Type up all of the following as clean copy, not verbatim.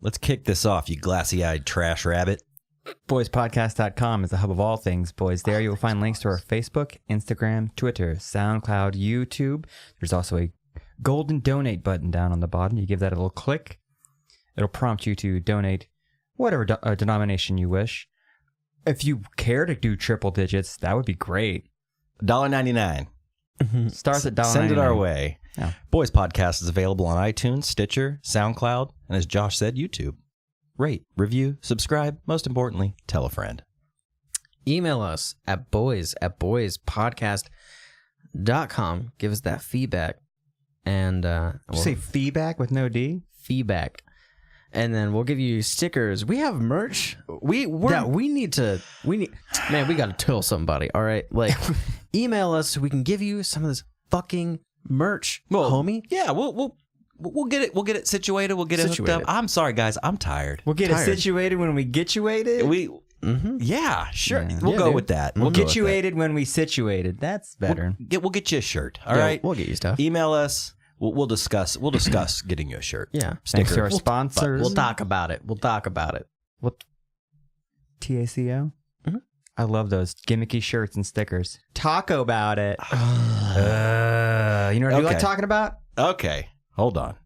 Let's kick this off, you glassy-eyed trash rabbit. BoysPodcast.com is the hub of all things boys. There you will find links to our Facebook, Instagram, Twitter, SoundCloud, YouTube. There's also a golden donate button down on the bottom. You give that a little click. It'll prompt you to donate whatever denomination you wish. If you care to do triple digits, that would be great. $1.99. Starts at $1.99. Send it our way. Yeah. Boys Podcast is available on iTunes, Stitcher, SoundCloud, and as Josh said, YouTube. Rate, review, subscribe. Most importantly, tell a friend. Email us at boys@boyspodcast.com. Give us that feedback. And Did you say feedback with no D? Feedback. And then we'll give you stickers. We have merch. We need man, we gotta tell somebody, all right? Like email us so we can give you some of this fucking merch, homie. Yeah, we'll get it. We'll get it situated. We'll get it hooked up. I'm sorry, guys. I'm tired. We'll get it situated when we get you aided. Yeah, sure. Yeah. We'll go with that. We'll get you aided when we situated. That's better. We'll get you a shirt. All right. We'll get you stuff. Email us. We'll discuss getting you a shirt. Yeah. Thanks to our sponsors. We'll talk about it. What? TACO? I love those gimmicky shirts and stickers. Talk about it. You know what I like talking about? Okay. Hold on.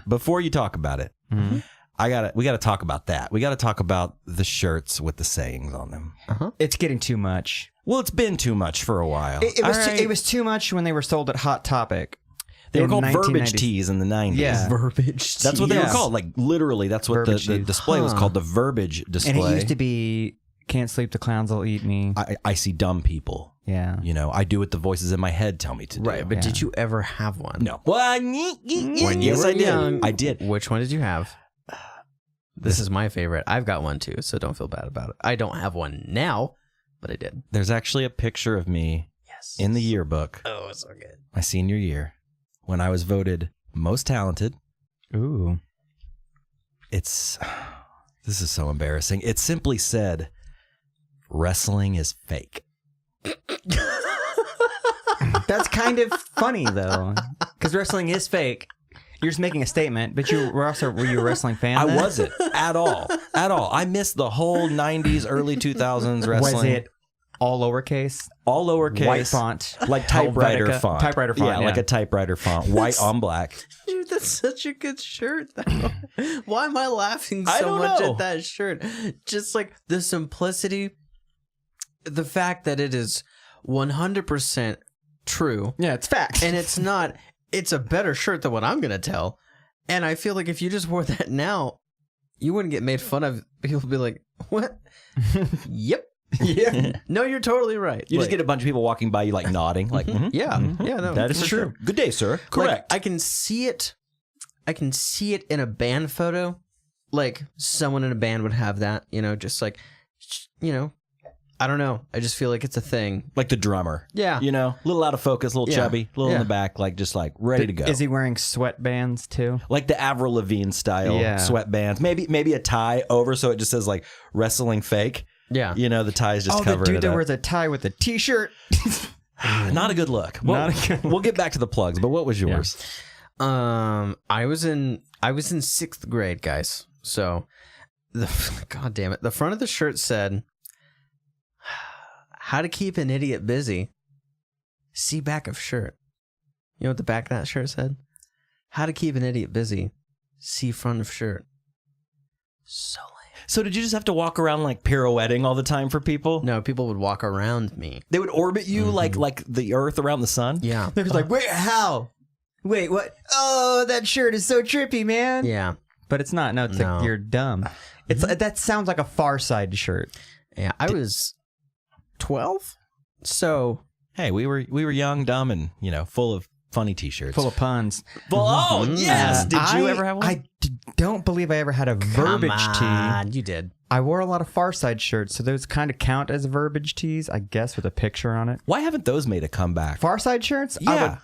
Before you talk about it, we got to talk about that. We got to talk about the shirts with the sayings on them. It's getting too much. Well, it's been too much for a while. It was too much when they were sold at Hot Topic. They were called verbiage tees in the 90s. Yeah. Verbiage. That's what they were called. Like, literally, that's what the display was called, the verbiage display. And it used to be, can't sleep, the clowns will eat me. I see dumb people. Yeah. You know, I do what the voices in my head tell me to do. Right, but did you ever have one? No. Well, yes, I did. Young, I did. Which one did you have? This is my favorite. I've got one too, so don't feel bad about it. I don't have one now, but I did. There's actually a picture of me in the yearbook. Oh, it's so good. My senior year, when I was voted most talented. Ooh. This is so embarrassing. It simply said, wrestling is fake. That's kind of funny, though, because wrestling is fake. You're just making a statement, but were you a wrestling fan? I wasn't at all. I missed the whole 90s, early 2000s wrestling. Was it all lowercase? All lowercase. White font. Like typewriter font. Typewriter font, yeah, like a typewriter font. White on black. Dude, that's such a good shirt, though. Why am I laughing I so don't much know. at that shirt? Just like the simplicity, the fact that it is 100% true. Yeah, it's fact. And it's not, it's a better shirt than what I'm going to tell. And I feel like if you just wore that now, you wouldn't get made fun of. People would be like, what? Yep. Yeah. No, you're totally right. You just get a bunch of people walking by you like nodding. Like, Yeah. Yeah, no. that is for true. sure. Good day, sir. Like, Correct. I can see it in a band photo. Like someone in a band would have that, just like, I don't know. I just feel like it's a thing. Like the drummer. Yeah. A little out of focus, a little chubby, a little in the back, like just like ready to go. Is he wearing sweatbands too? Like the Avril Lavigne style sweatbands. Maybe a tie over so it just says like wrestling fake. Yeah. The tie's just covering the dude it that up. wears a tie with a t-shirt. Not a good look. We'll get back to the plugs, but what was yours? I was in 6th grade, guys. So God damn it. The front of the shirt said, "How to keep an idiot busy. See back of shirt." You know what the back of that shirt said? "How to keep an idiot busy. See front of shirt." So lame. So did you just have to walk around like pirouetting all the time for people? No, people would walk around me. They would orbit you like the Earth around the sun? Yeah. They're just like, wait, how? Wait, what? Oh, that shirt is so trippy, man. Yeah. But it's not. No, it's like you're dumb. It's that sounds like a Far Side shirt. Yeah. I was 12. So Hey, we were young, dumb, and full of funny T-shirts. Full of puns. Well, yes. Did you ever have one? I don't believe I ever had a verbiage Come on, tee. you did. I wore a lot of Far Side shirts, so those kind of count as verbiage tees, I guess, with a picture on it. Why haven't those made a comeback? Far Side shirts? Yeah.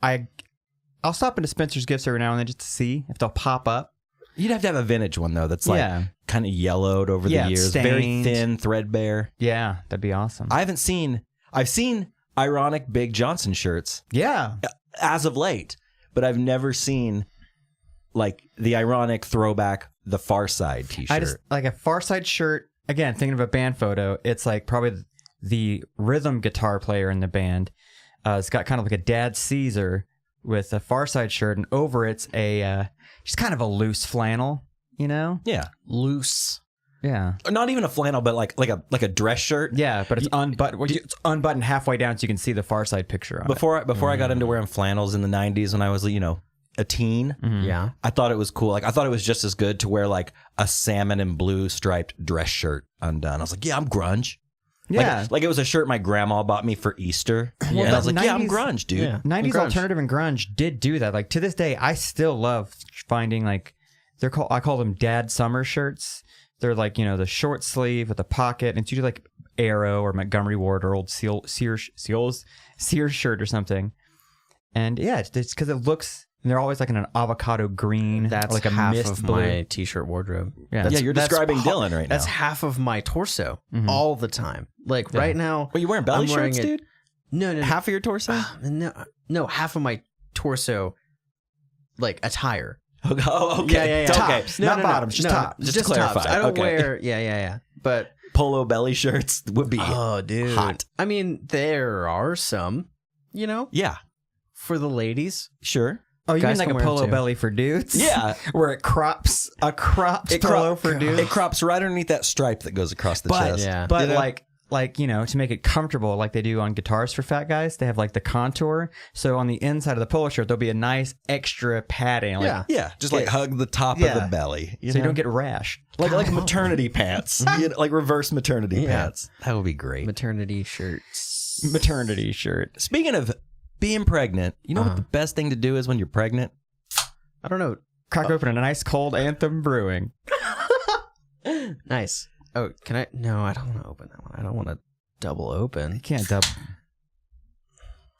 I'll stop into Spencer's Gifts every now and then just to see if they'll pop up. You'd have to have a vintage one, though, that's like kind of yellowed over the years. Stained. Very thin, threadbare. Yeah, that'd be awesome. I've seen ironic Big Johnson shirts yeah. as of late, but I've never seen like the ironic throwback, the Far Side t-shirt. I just like a Far Side shirt. Again, thinking of a band photo, it's like probably the rhythm guitar player in the band. It's got kind of like a Dad Caesar with a Far Side shirt, and over it's a just kind of a loose flannel, you know? Yeah. Loose. Yeah. Not even a flannel, but like a dress shirt. Yeah, but it's unbuttoned. It's unbuttoned halfway down so you can see the Far Side picture on Before I got into wearing flannels in the 90s when I was, a teen, Yeah. I thought it was cool. Like I thought it was just as good to wear like a salmon and blue striped dress shirt undone. I was like, yeah, I'm grunge. Yeah. Like it was a shirt my grandma bought me for Easter. Well, and I was like, yeah, I'm 90s grunge, dude. Yeah. 90s Grunge. alternative and grunge did do that. Like to this day, I still love finding like I call them dad summer shirts. They're like, the short sleeve with a pocket, and it's usually like Arrow or Montgomery Ward or old Sears shirt or something. And yeah, it's because it looks. And they're always like in an avocado green. That's like a half mist of blue. my t-shirt wardrobe. Yeah. Yeah, you're describing Dylan right now. That's half of my torso all the time. Like right now. Well, you wearing belly I'm wearing shirts, dude? No. Half of your torso? No, half of my torso, like attire. Oh, okay. Yeah. Tops. Okay. Not bottoms, just tops. Just to clarify. Tops. I don't Okay. wear. Yeah. But Polo belly shirts would be dude, hot. I mean, there are some, Yeah, for the ladies. sure. Oh, you Guys mean like can a wear 'em polo too. belly for dudes? Yeah. Where it crops polo for dudes. It crops right underneath that stripe that goes across the But, chest. Yeah. but like, to make it comfortable, like they do on guitars for fat guys, they have like the contour. So on the inside of the polo shirt, there'll be a nice extra padding. Like, Yeah. Yeah, just like hug the top of the belly. So you don't get rash. like maternity pants, like reverse maternity pants. That would be great. Maternity shirts. Maternity shirt. Speaking of being pregnant, you know what the best thing to do is when you're pregnant? I don't know. Crack open a nice cold Anthem Brewing. Nice. Oh, can I? No, I don't want to open that one. I don't want to double open. You can't dub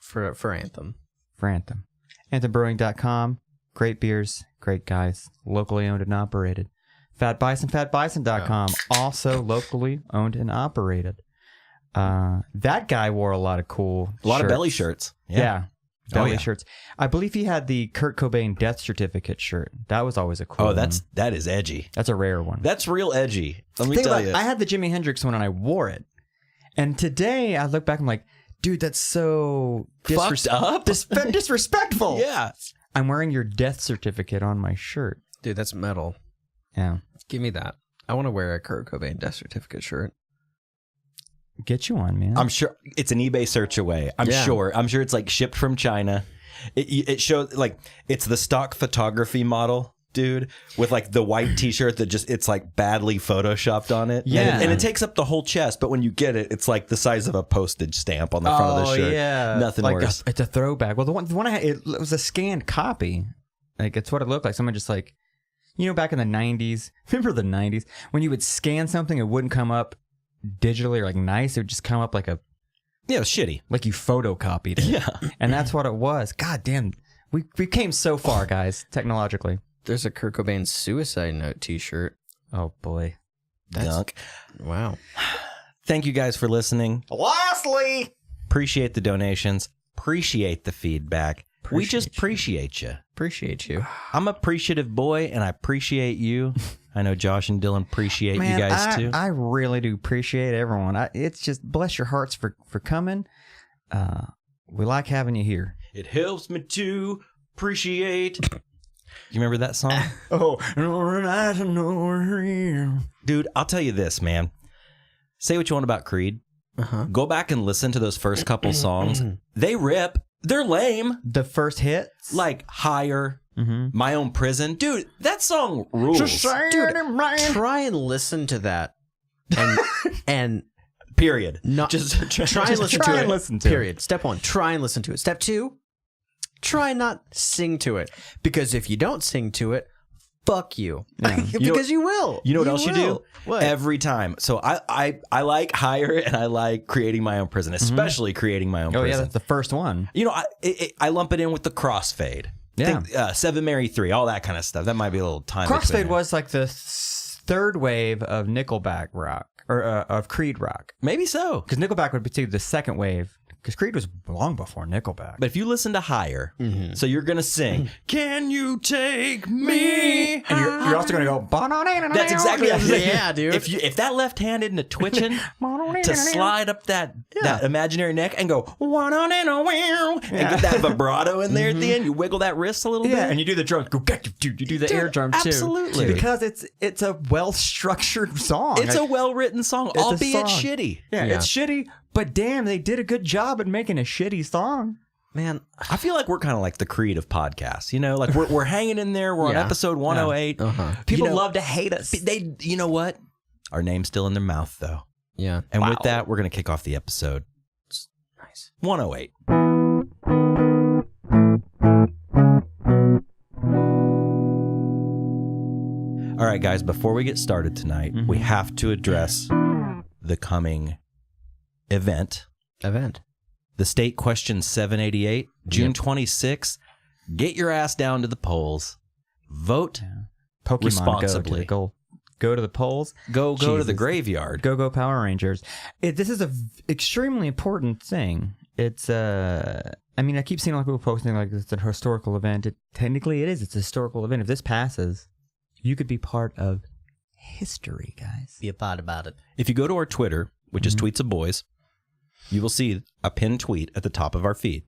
For Anthem. for Anthem. AnthemBrewing.com. Great beers, great guys. Locally owned and operated. Fat Bison, FatBison.com. Also locally owned and operated. That guy wore a lot of cool A lot shirts. of belly shirts. Yeah. Belly yeah. shirts. I believe he had the Kurt Cobain death certificate shirt. That was always a cool one. that is edgy. That's a rare one. That's real edgy. Let me Think tell about it, you. I had the Jimi Hendrix one and I wore it. And today I look back and I'm like, dude, that's so Fucked up. disrespectful. Yeah. I'm wearing your death certificate on my shirt. Dude, that's metal. Yeah. Give me that. I want to wear a Kurt Cobain death certificate shirt. Get you on, man. I'm sure it's an eBay search away. I'm sure it's like shipped from China. It shows like it's the stock photography model, dude, with like the white T-shirt that it's like badly photoshopped on it. Yeah. and it takes up the whole chest. But when you get it, it's like the size of a postage stamp on the front of the shirt. Yeah. Nothing like worse. it's a throwback. Well, the one I had, it was a scanned copy. Like it's what it looked like. Someone just like, back in the 90s. Remember the 90s when you would scan something, it wouldn't come up digitally or like nice. It would just come up like it was shitty. like you photocopied it. Yeah. And that's what it was. God damn. We came so far, guys, technologically. There's a Kurt Cobain suicide note T-shirt. Oh boy. Dunk. Wow. Thank you guys for listening. Lastly, Appreciate the donations. Appreciate the feedback. We just appreciate you. Appreciate you. I'm an appreciative boy, and I appreciate you. I know Josh and Dylan appreciate you guys too. I really do appreciate everyone. It's just bless your hearts for coming. We like having you here. It helps me to appreciate. You remember that song? Dude, I'll tell you this, man. Say what you want about Creed. Go back and listen to those first couple songs. They rip. They're lame. The first hit, Like Higher, My Own Prison. Dude, that song rules. Dude, try and listen to that. And Period. not Just try and listen try to and it. listen to Period. Step 1, try and listen to it. Step 2, try and not sing to it. Because if you don't sing to it, fuck you. Because you will. You know what else you do? What? Every time. So I like Higher, and I like Creating My Own Prison, especially Creating My Own Oh Prison. yeah, that's the first one. I lump it in with the crossfade. Yeah. Think, 7 Mary 3, all that kind of stuff. That might be a little time. Crossfade between. was like the third wave of Nickelback rock or of Creed rock. Maybe so. Because Nickelback would be the second wave. Because Creed was long before Nickelback. But if you listen to Higher, so you're going to sing, Can You Take Me? And you're also going to go, That's exactly what I'm saying. Yeah, dude. If that left hand isn't a twitching to slide up that imaginary neck and go, and get that vibrato in there at the end, you wiggle that wrist a little bit. and you do the drums. You do the air drum too. Absolutely. Because it's a well-structured song. It's a well-written song, a albeit song. shitty. Yeah, it's shitty, but damn, they did a good job at making a shitty song. Man, I feel like we're kind of like the Creed of podcasts, you know, like we're hanging in there. We're on episode 108. People love to hate us. You know what? Our name's still in their mouth, though. yeah. And with that, we're going to kick off the episode. Nice. 108. All right, guys, before we get started tonight, we have to address the coming event. The state question 788, June 26th. Get your ass down to the polls. Vote Pokemon responsibly. Go to the polls. Go to the graveyard. Go Power Rangers. This is a extremely important thing. It's I mean, I keep seeing a lot of people posting like it's a historical event. Technically it is. It's a historical event. If this passes, you could be part of history, guys. Be a part about it. If you go to our Twitter, which is Tweets of Boys, you will see a pinned tweet at the top of our feed.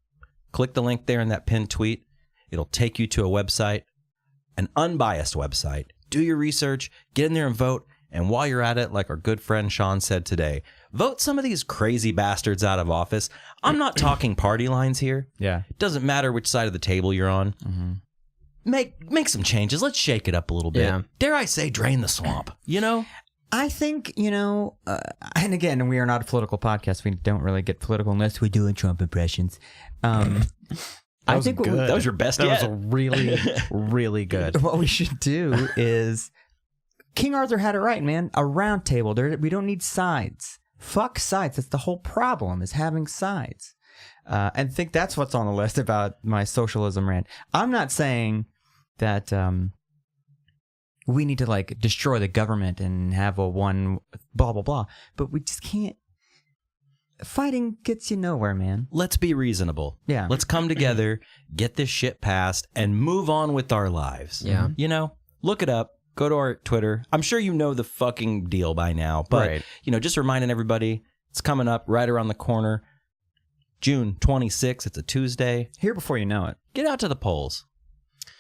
Click the link there in that pinned tweet. It'll take you to a website, an unbiased website. Do your research, get in there and vote. And while you're at it, like our good friend Sean said today, vote some of these crazy bastards out of office. I'm not talking party lines here. Yeah. It doesn't matter which side of the table you're on. Make some changes. Let's shake it up a little bit. Yeah. Dare I say, drain the swamp, you know? I think, and again, we are not a political podcast. We don't really get political unless we're doing Trump impressions. I think that was your best That yet. was really, really good. what we should do is King Arthur had it right, man. A round table. We don't need sides. Fuck sides. That's the whole problem, is having sides. And I think that's what's on the list about my socialism rant. I'm not saying that we need to like destroy the government and have a one blah blah blah, but we just can't. Fighting gets you nowhere, man. Let's be reasonable. Yeah. Let's come together, get this shit passed, and move on with our lives. Yeah. You know, look it up. Go to our Twitter. I'm sure you know the fucking deal by now, but just reminding everybody, it's coming up right around the corner. June 26th. It's a Tuesday. Here before you know it. Get out to the polls.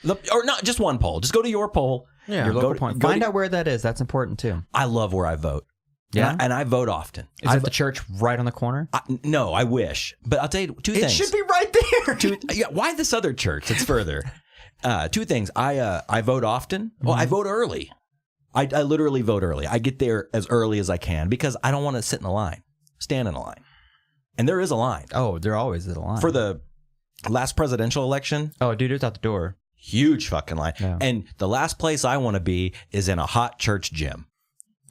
Or not just one poll. Just go to your poll. Yeah. Your local point. Find out where that is. That's important too. I love where I vote. Yeah? And I vote often. Is it the church right on the corner? No, I wish. But I'll tell you two things. It should be right there. Why this other church? It's further. Two things. I vote often. Well, I vote early. I literally vote early. I get there as early as I can because I don't want to sit in a line, stand in a line. And there is a line. Oh, there always is a line. For the last presidential election. Oh, dude, it's out the door. Huge fucking line. Yeah. And the last place I want to be is in a hot church gym.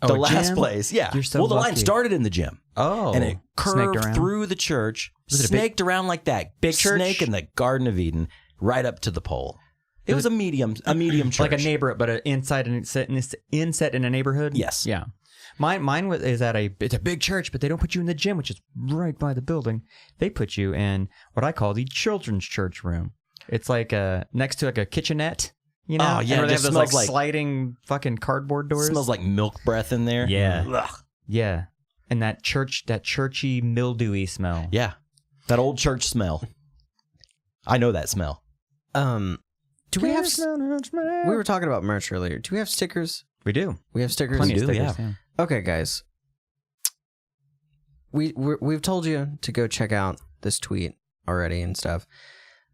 The last place. Yeah. You're so well, the lucky. line started in the gym. Oh. And it curved through the church, snaked around like that snake in the Garden of Eden, right up to the pole. It was a medium church. Like a neighborhood, but an inset in a neighborhood? Yes. Yeah. Mine is at it's a big church, but they don't put you in the gym, which is right by the building. They put you in what I call the children's church room. It's like next to like a kitchenette, you know? Oh, yeah. And It they have those smells like sliding fucking cardboard doors. It smells like milk breath in there. Yeah. Ugh. Yeah. And that churchy, mildewy smell. Yeah. That old church smell. I know that smell. Do we have... We were talking about merch earlier. Do we have stickers? We do. We have stickers? Plenty of stickers, yeah. Okay, guys. We've told you to go check out this tweet already and stuff.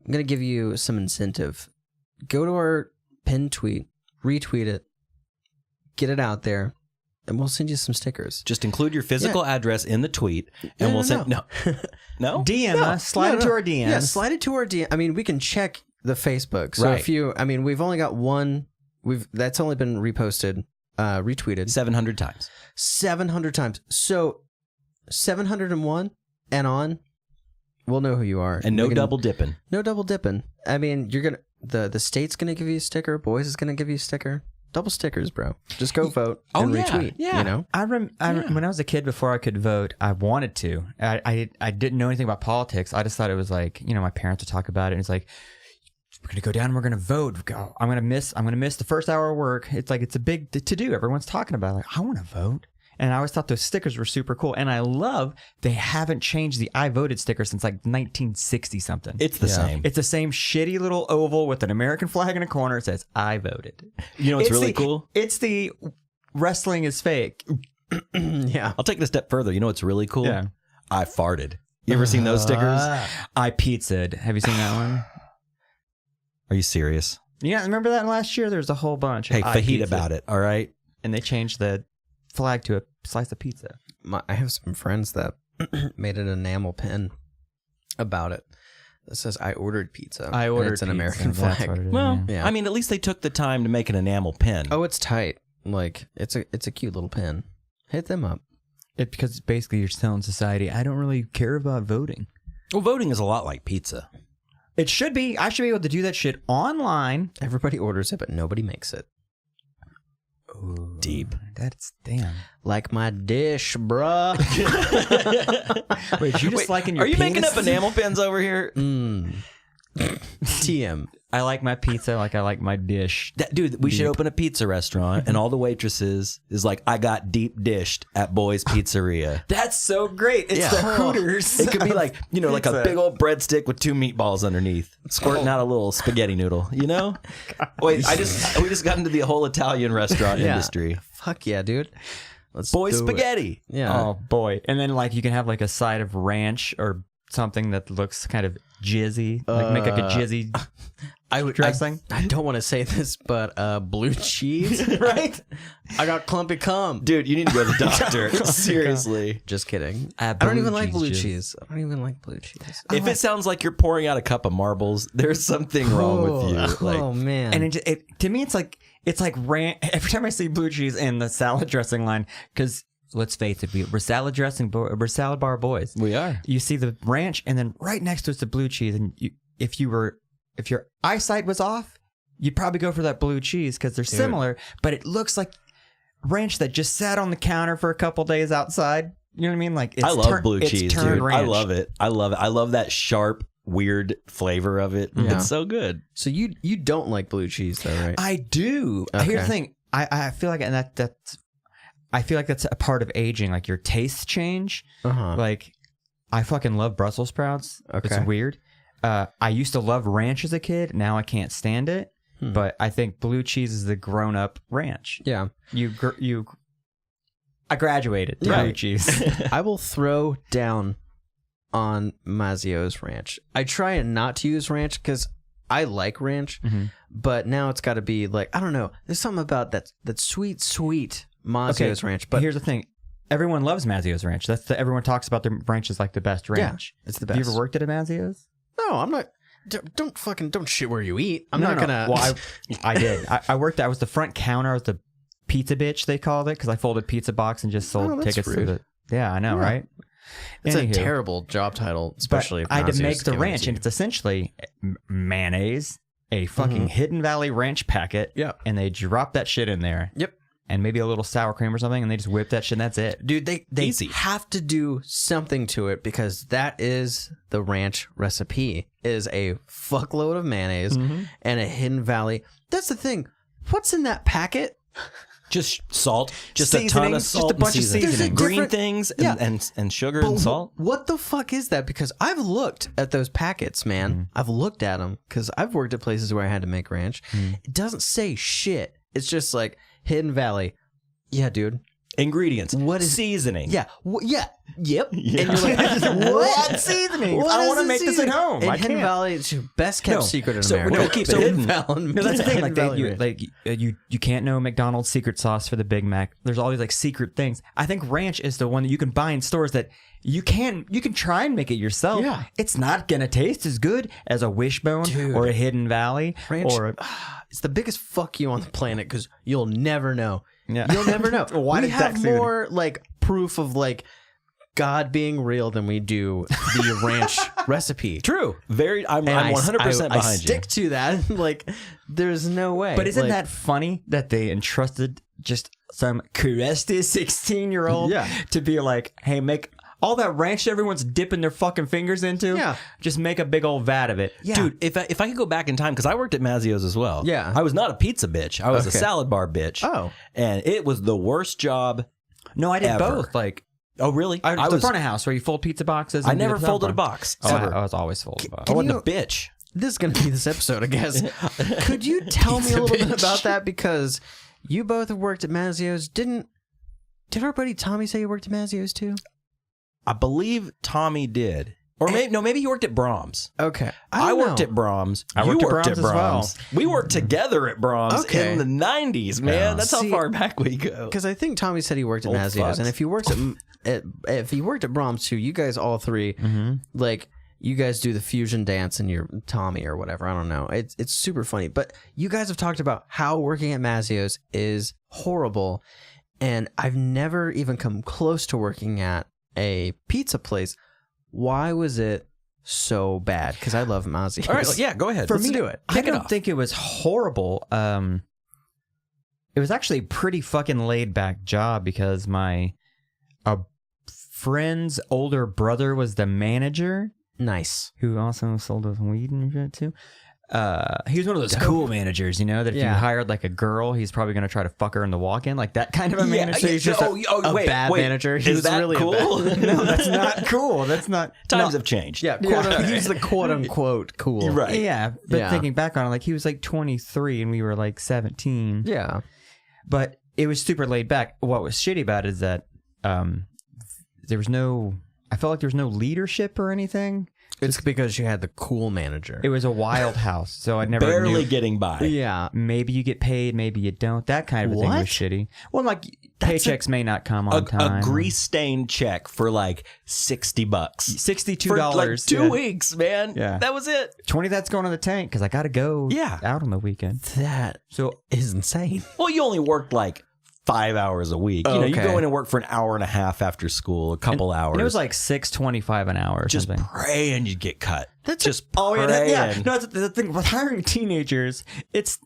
I'm going to give you some incentive. Go to our pinned tweet, retweet it, get it out there, and we'll send you some stickers. Just include your physical address in the tweet, and we'll send... No. No? DM us. Slide into our DMs. Yeah, slide it to our DM. I mean, we can check the Facebook. So if you... I mean, we've only got one... That's only been reposted, retweeted. 700 times. 700 times. So 701 and on, we'll know who you are. And no double dipping. No double dipping. I mean, you're going to... The state's going to give you a sticker. Boys is going to give you a sticker. double stickers, bro. Just go vote and retweet. Yeah. You know, When I was a kid, before I could vote, I wanted to. I didn't know anything about politics. I just thought it was like, my parents would talk about it, and it's like, we're gonna go down and we're gonna vote. I'm gonna miss the first hour of work. It's like it's a big to do. Everyone's talking about it. Like, I want to vote. And I always thought those stickers were super cool. And I love they haven't changed the I voted sticker since like 1960 something. It's the same. It's the same shitty little oval with an American flag in a corner. It says I voted. You know what's really cool? It's the wrestling is fake. yeah. I'll take it a step further. You know what's really cool? Yeah. I farted. You ever seen those stickers? I pizza'd. Have you seen that one? Are you serious? Yeah, remember that last year? There was a whole bunch. Hey, fajita about it, all right? And they changed the flag to a slice of pizza. I have some friends that made an enamel pin about it that says I ordered pizza. I ordered it's an pizza. American That's flag. what it is, Well, yeah. I mean, at least they took the time to make an enamel pin. Oh, it's tight. Like it's a cute little pin. Hit them up. because basically you're telling society, I don't really care about voting. Well, voting is a lot like pizza. It should be. I should be able to do that shit online. Everybody orders it, but nobody makes it. Ooh, Deep. That's damn. Like my dish, bruh. Wait, you just liking your Are you making penis? up enamel pins over here? TM. I like my pizza like I like my dish. Dude, we should open a pizza restaurant and all the waitresses is like, I got deep dished at Boy's Pizzeria. That's so great. It's Yeah. the Hooters. It could be like, you know, like a Pizza. big old breadstick with 2 meatballs underneath, squirting out a little spaghetti noodle, you know? Wait, we just got into the whole Italian restaurant industry. Fuck yeah, dude. Let's Boy's do it. spaghetti. Yeah. Oh boy. And then like you can have like a side of ranch or something that looks kind of jizzy. Like make like a jizzy dressing. I don't want to say this, but blue cheese, right? I got clumpy cum. Dude, you need to go to the doctor. Seriously. Just kidding. Ah, I don't blue even like cheese blue jizz. cheese. I don't even like blue cheese. If it sounds like you're pouring out a cup of marbles, there's something wrong with you. Like, oh man. And it to me it's like every time I see blue cheese in the salad dressing line, because let's face it, we're salad salad bar boys. we are. You see the ranch, and then right next to it's the blue cheese, and if your eyesight was off, you'd probably go for that blue cheese because they're similar, but it looks like ranch that just sat on the counter for a couple days outside. You know what I mean? Like I love blue cheese, dude. Ranch. I love it. I love that sharp, weird flavor of it. Yeah. It's so good. So you don't like blue cheese though, right? I do. Okay. Here's the thing. I feel like, and that's I feel like that's a part of aging. Like your tastes change. Uh-huh. Like I fucking love Brussels sprouts. Okay. It's weird. I used to love ranch as a kid. Now I can't stand it. But I think blue cheese is the grown-up ranch. Yeah. I graduated to blue cheese. I will throw down on Mazio's ranch. I try not to use ranch because I like ranch, but now it's got to be like, I don't know. There's something about that sweet Mazio's ranch. But here's the thing. Everyone loves Mazio's ranch. Everyone talks about their ranch as like the best ranch. it's the best. Have you ever worked at a Mazio's? No, I'm not. Don't shit where you eat. I'm not gonna. Well, I did. I worked. I was the front counter. I was the pizza bitch, they called it, because I folded pizza box and just sold that's tickets rude. to the. Yeah, I know, right? It's Anywho, a terrible job title, especially if I had to Mazio's make the giving it ranch, to and you. it's essentially mayonnaise, a fucking Hidden Valley ranch packet. Yeah. And they drop that shit in there. Yep. And maybe a little sour cream or something, and they just whip that shit, and that's it. Dude, they Easy. have to do something to it because that is the ranch recipe. Is a fuckload of mayonnaise and a Hidden Valley. That's the thing. What's in that packet? Just salt, just a ton Seasoning, of just salt, a bunch of and seasoning. seasoning. Green Different- things and sugar But and salt. What the fuck is that? Because I've looked at those packets, man. I've looked at them because I've worked at places where I had to make ranch. It doesn't say shit. It's just like Hidden Valley. Yeah, dude. Ingredients. What is- seasoning? Yeah. Yeah. Yep. Yeah. And you're like, what seasoning? What I don't is want to the make this at seasoning? home. In I Hidden can't. Valley, it's your best kept No. secret in So America. we're gonna keep it hidden. No, that's the thing. Like Hidden Valley ranch. you can't know McDonald's secret sauce for the Big Mac. There's all these like secret things. I think ranch is the one that you can buy in stores that you can try and make it yourself. Yeah. It's not gonna taste as good as a Wishbone Dude. or a Hidden Valley Ranch, or it's the biggest fuck you on the planet because you'll never know. Yeah. You'll never know. Why we did have Zach say that? more like proof of like God being real than we do the ranch recipe. True. I'm 100% behind you. I stick to that. Like, there's no way. But isn't like, that funny that they entrusted just some crusty 16-year-old to be like, hey, make all that ranch everyone's dipping their fucking fingers into? Yeah. Just make a big old vat of it. Yeah. Dude, if I could go back in time, because I worked at Mazzio's as well. Yeah. I was not a pizza bitch. I was a salad bar bitch. Oh. And it was the worst job. No, I did ever. both. Like, Oh, really? I was front of house where you fold pizza boxes. I And never do the folded a top box. one. Ever. I was always folded a box. I wasn't a bitch. This is going to be this episode, I guess. Could you tell me a little bit about that? Because you both have worked at Mazzio's. Did our buddy Tommy say you worked at Mazzio's too? I believe Tommy did. Or maybe he worked at Brahms. Okay. I worked at Brahms. I worked at Brahms as well. We worked together at Brahms in the 90s, man. Yeah. That's how far back we go. Because I think Tommy said he worked at Old Mazzio's, fucks. and if he works if he worked at Brahms too, you guys all three, like you guys do the fusion dance and you're Tommy or whatever. I don't know. It's super funny. But you guys have talked about how working at Mazzio's is horrible, and I've never even come close to working at a pizza place. Why was it so bad? Because I love Mazzio's. All right, yeah, go ahead. Let's do it. I don't think it was horrible. It was actually a pretty fucking laid back job because my friend's older brother was the manager, Nice. who also sold us weed and shit too. He was one of those cool managers, you know, that if you hired like a girl, he's probably going to try to fuck her in the walk-in, like that kind of a manager. So he's just a bad manager. He Is was that really cool? No, that's not cool. That's not. Times have changed. Yeah, he's the quote-unquote cool. Right. Yeah, but Yeah. thinking back on it, like he was like 23 and we were like 17. Yeah. But it was super laid back. What was shitty about it is that there was no. I felt like there was no leadership or anything. It's because you had the cool manager. It was a wild house, so I never Barely knew. getting by. Yeah. Maybe you get paid, maybe you don't. That kind of a thing was What? shitty. Well, like paychecks may not come on A time. grease-stained check for like $60. $62 For like 2 weeks, man. Yeah. That was it. 20 that's going in the tank because I got to go out on the weekend. That So is insane. Well, you only worked like 5 hours a week. You know, you Okay. go in and work for an hour and a half after school, a couple hours. and it was like $6.25 an hour or just something. praying you'd get cut. That's just Oh yeah, praying. No, that's the thing with hiring teenagers. It's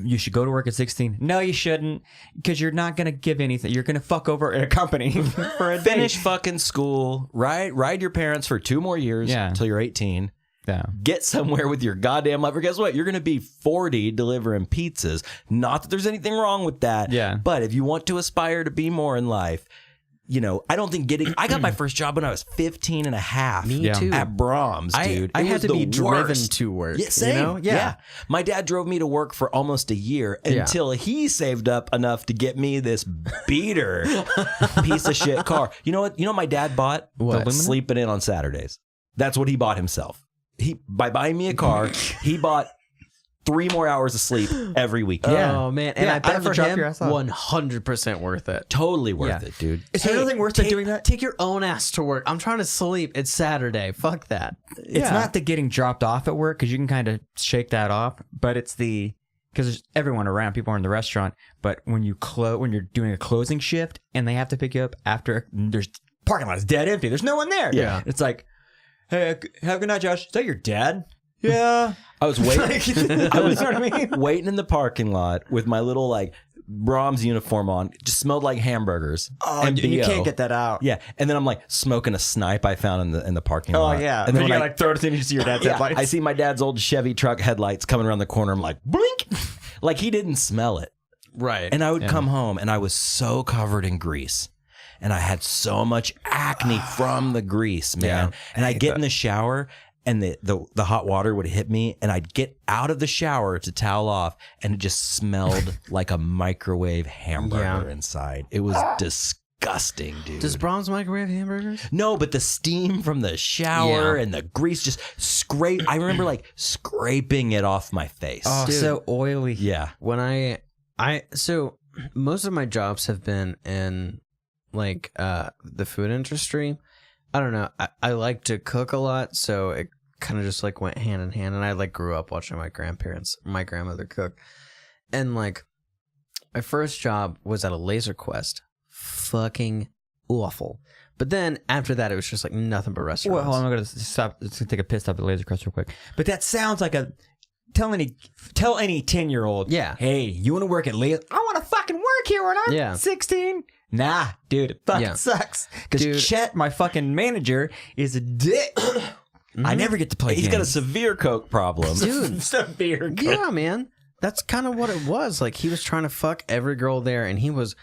you should go to work at 16. No, you shouldn't, because you're not gonna give anything. You're gonna fuck over a company for a day. Finish fucking school. Ride your parents for 2 more years until you're 18. Yeah. Get somewhere with your goddamn life. Or guess what? You're going to be 40 delivering pizzas. Not that there's anything wrong with that. Yeah. But if you want to aspire to be more in life, you know, I don't think I got my first job when I was 15 and a half. Me Yeah. too. At Brahms, dude. I It had was to be the driven worst. to work. Yeah, same. You know? Yeah. My dad drove me to work for almost a year until he saved up enough to get me this beater piece of shit car. You know what? You know what my dad bought? What? Sleeping in on Saturdays. That's what he bought himself. By buying me a car, he bought 3 more hours of sleep every week. Yeah. Oh man, and Yeah, I bet out for of the job him, here, I saw it. 100% worth it. Totally worth Yeah. it, dude. Is there anything worse than doing that? Take your own ass to work. I'm trying to sleep. It's Saturday. Fuck that. It's not the getting dropped off at work because you can kind of shake that off, but it's the because there's everyone around. People are in the restaurant, but when you're doing a closing shift and they have to pick you up after there's parking lot is dead empty. There's no one there. Yeah. It's like, hey, have a good night, Josh. Is that your dad? Yeah. I was waiting. I was, you know what I mean? Waiting in the parking lot with my little like Brahms uniform on. Just smelled like hamburgers. Oh, and you BO. can't get that out. Yeah, and then I'm like smoking a snipe I found in the parking Oh lot. yeah. and then you when gotta like throw it in, you see your dad's headlights. I see my dad's old Chevy truck headlights coming around the corner. I'm like, blink, like he didn't smell it. Right. And I would come home and I was so covered in grease. And I had so much acne from the grease, man. Yeah. And I'd get in the shower and the hot water would hit me and I'd get out of the shower to towel off and it just smelled like a microwave hamburger inside. It was disgusting, dude. Does Brahms microwave hamburgers? No, but the steam from the shower and the grease just scrape. I remember like scraping it off my face. Oh, Dude. so oily. Yeah. When so most of my jobs have been in like the food industry. I don't know. I like to cook a lot, so it kind of just like went hand in hand. And I like grew up watching my grandmother cook. And like my first job was at a Laser Quest. Fucking awful. But then after that, it was just like nothing but restaurants. Well, hold on, I'm gonna stop. Let's take a piss stop at the Laser Crust real quick. But that sounds like a tell any 10-year-old. Yeah. Hey, you want to work at Laser? I want to fucking work here when I'm 16. Nah, dude, it fucking sucks. Because Chet, my fucking manager, is a dick. I never get to play. He's got a severe coke problem, dude. Severe coke. Yeah, man. That's kind of what it was. Like, he was trying to fuck every girl there, and he was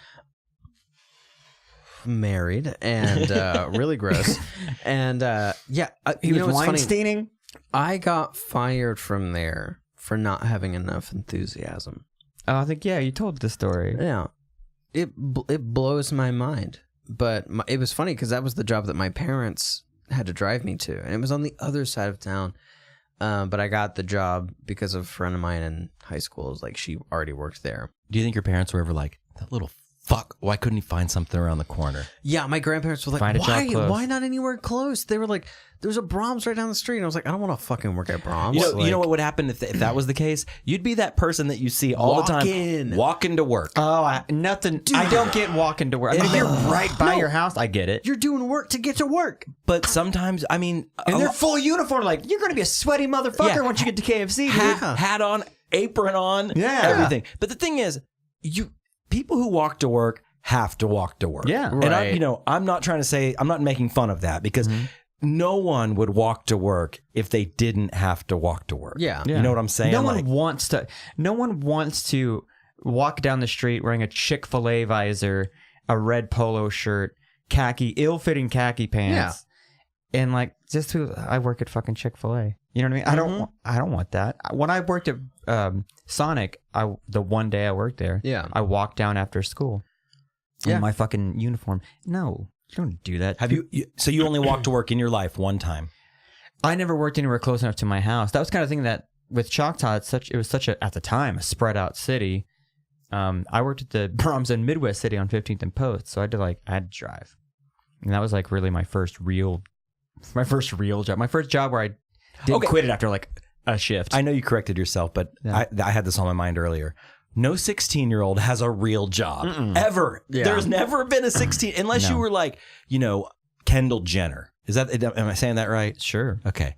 married and really gross. And he was Weinsteining. I got fired from there for not having enough enthusiasm. Oh, I think you told the story. Yeah, it blows my mind. But it was funny because that was the job that my parents had to drive me to, and it was on the other side of town. But I got the job because of a friend of mine in high school. It was like she already worked there. Do you think your parents were ever like, that little fuck, why couldn't he find something around the corner? Yeah, my grandparents were like, why not anywhere close? They were like, there's a Brahms right down the street. And I was like, I don't want to fucking work at Brahms. You know what would happen if that was the case? You'd be that person that you see all the time walking to work. Oh, nothing. Dude. I don't get walking to work. I mean, if you're right by your house, I get it. You're doing work to get to work. But sometimes, I mean... And they're full uniform. Like, you're going to be a sweaty motherfucker once you get to KFC, dude. Hat on, apron on, everything. But the thing is, people who walk to work have to walk to work. Yeah. Right. And I'm not trying to say, I'm not making fun of that because no one would walk to work if they didn't have to walk to work. Yeah. You know what I'm saying? No one wants to walk down the street wearing a Chick-fil-A visor, a red polo shirt, ill-fitting khaki pants. Yeah. And like, I work at fucking Chick-fil-A. You know what I mean? I don't want that. When I worked at Sonic, the one day I worked there, I walked down after school in my fucking uniform. No, you don't do that. So you only walked to work in your life one time? I never worked anywhere close enough to my house. That was kind of thing that with Choctaw, it was such a, at the time, a spread out city. I worked at the Brahms in Midwest City on 15th and Post, so I had to drive. And that was like really my first real job. My first job where I didn't quit it after like a shift. I know you corrected yourself, but I had this on my mind earlier. No 16-year-old has a real job ever. Yeah. There's never been a 16 unless you were like, Kendall Jenner. Am I saying that right? Sure. Okay.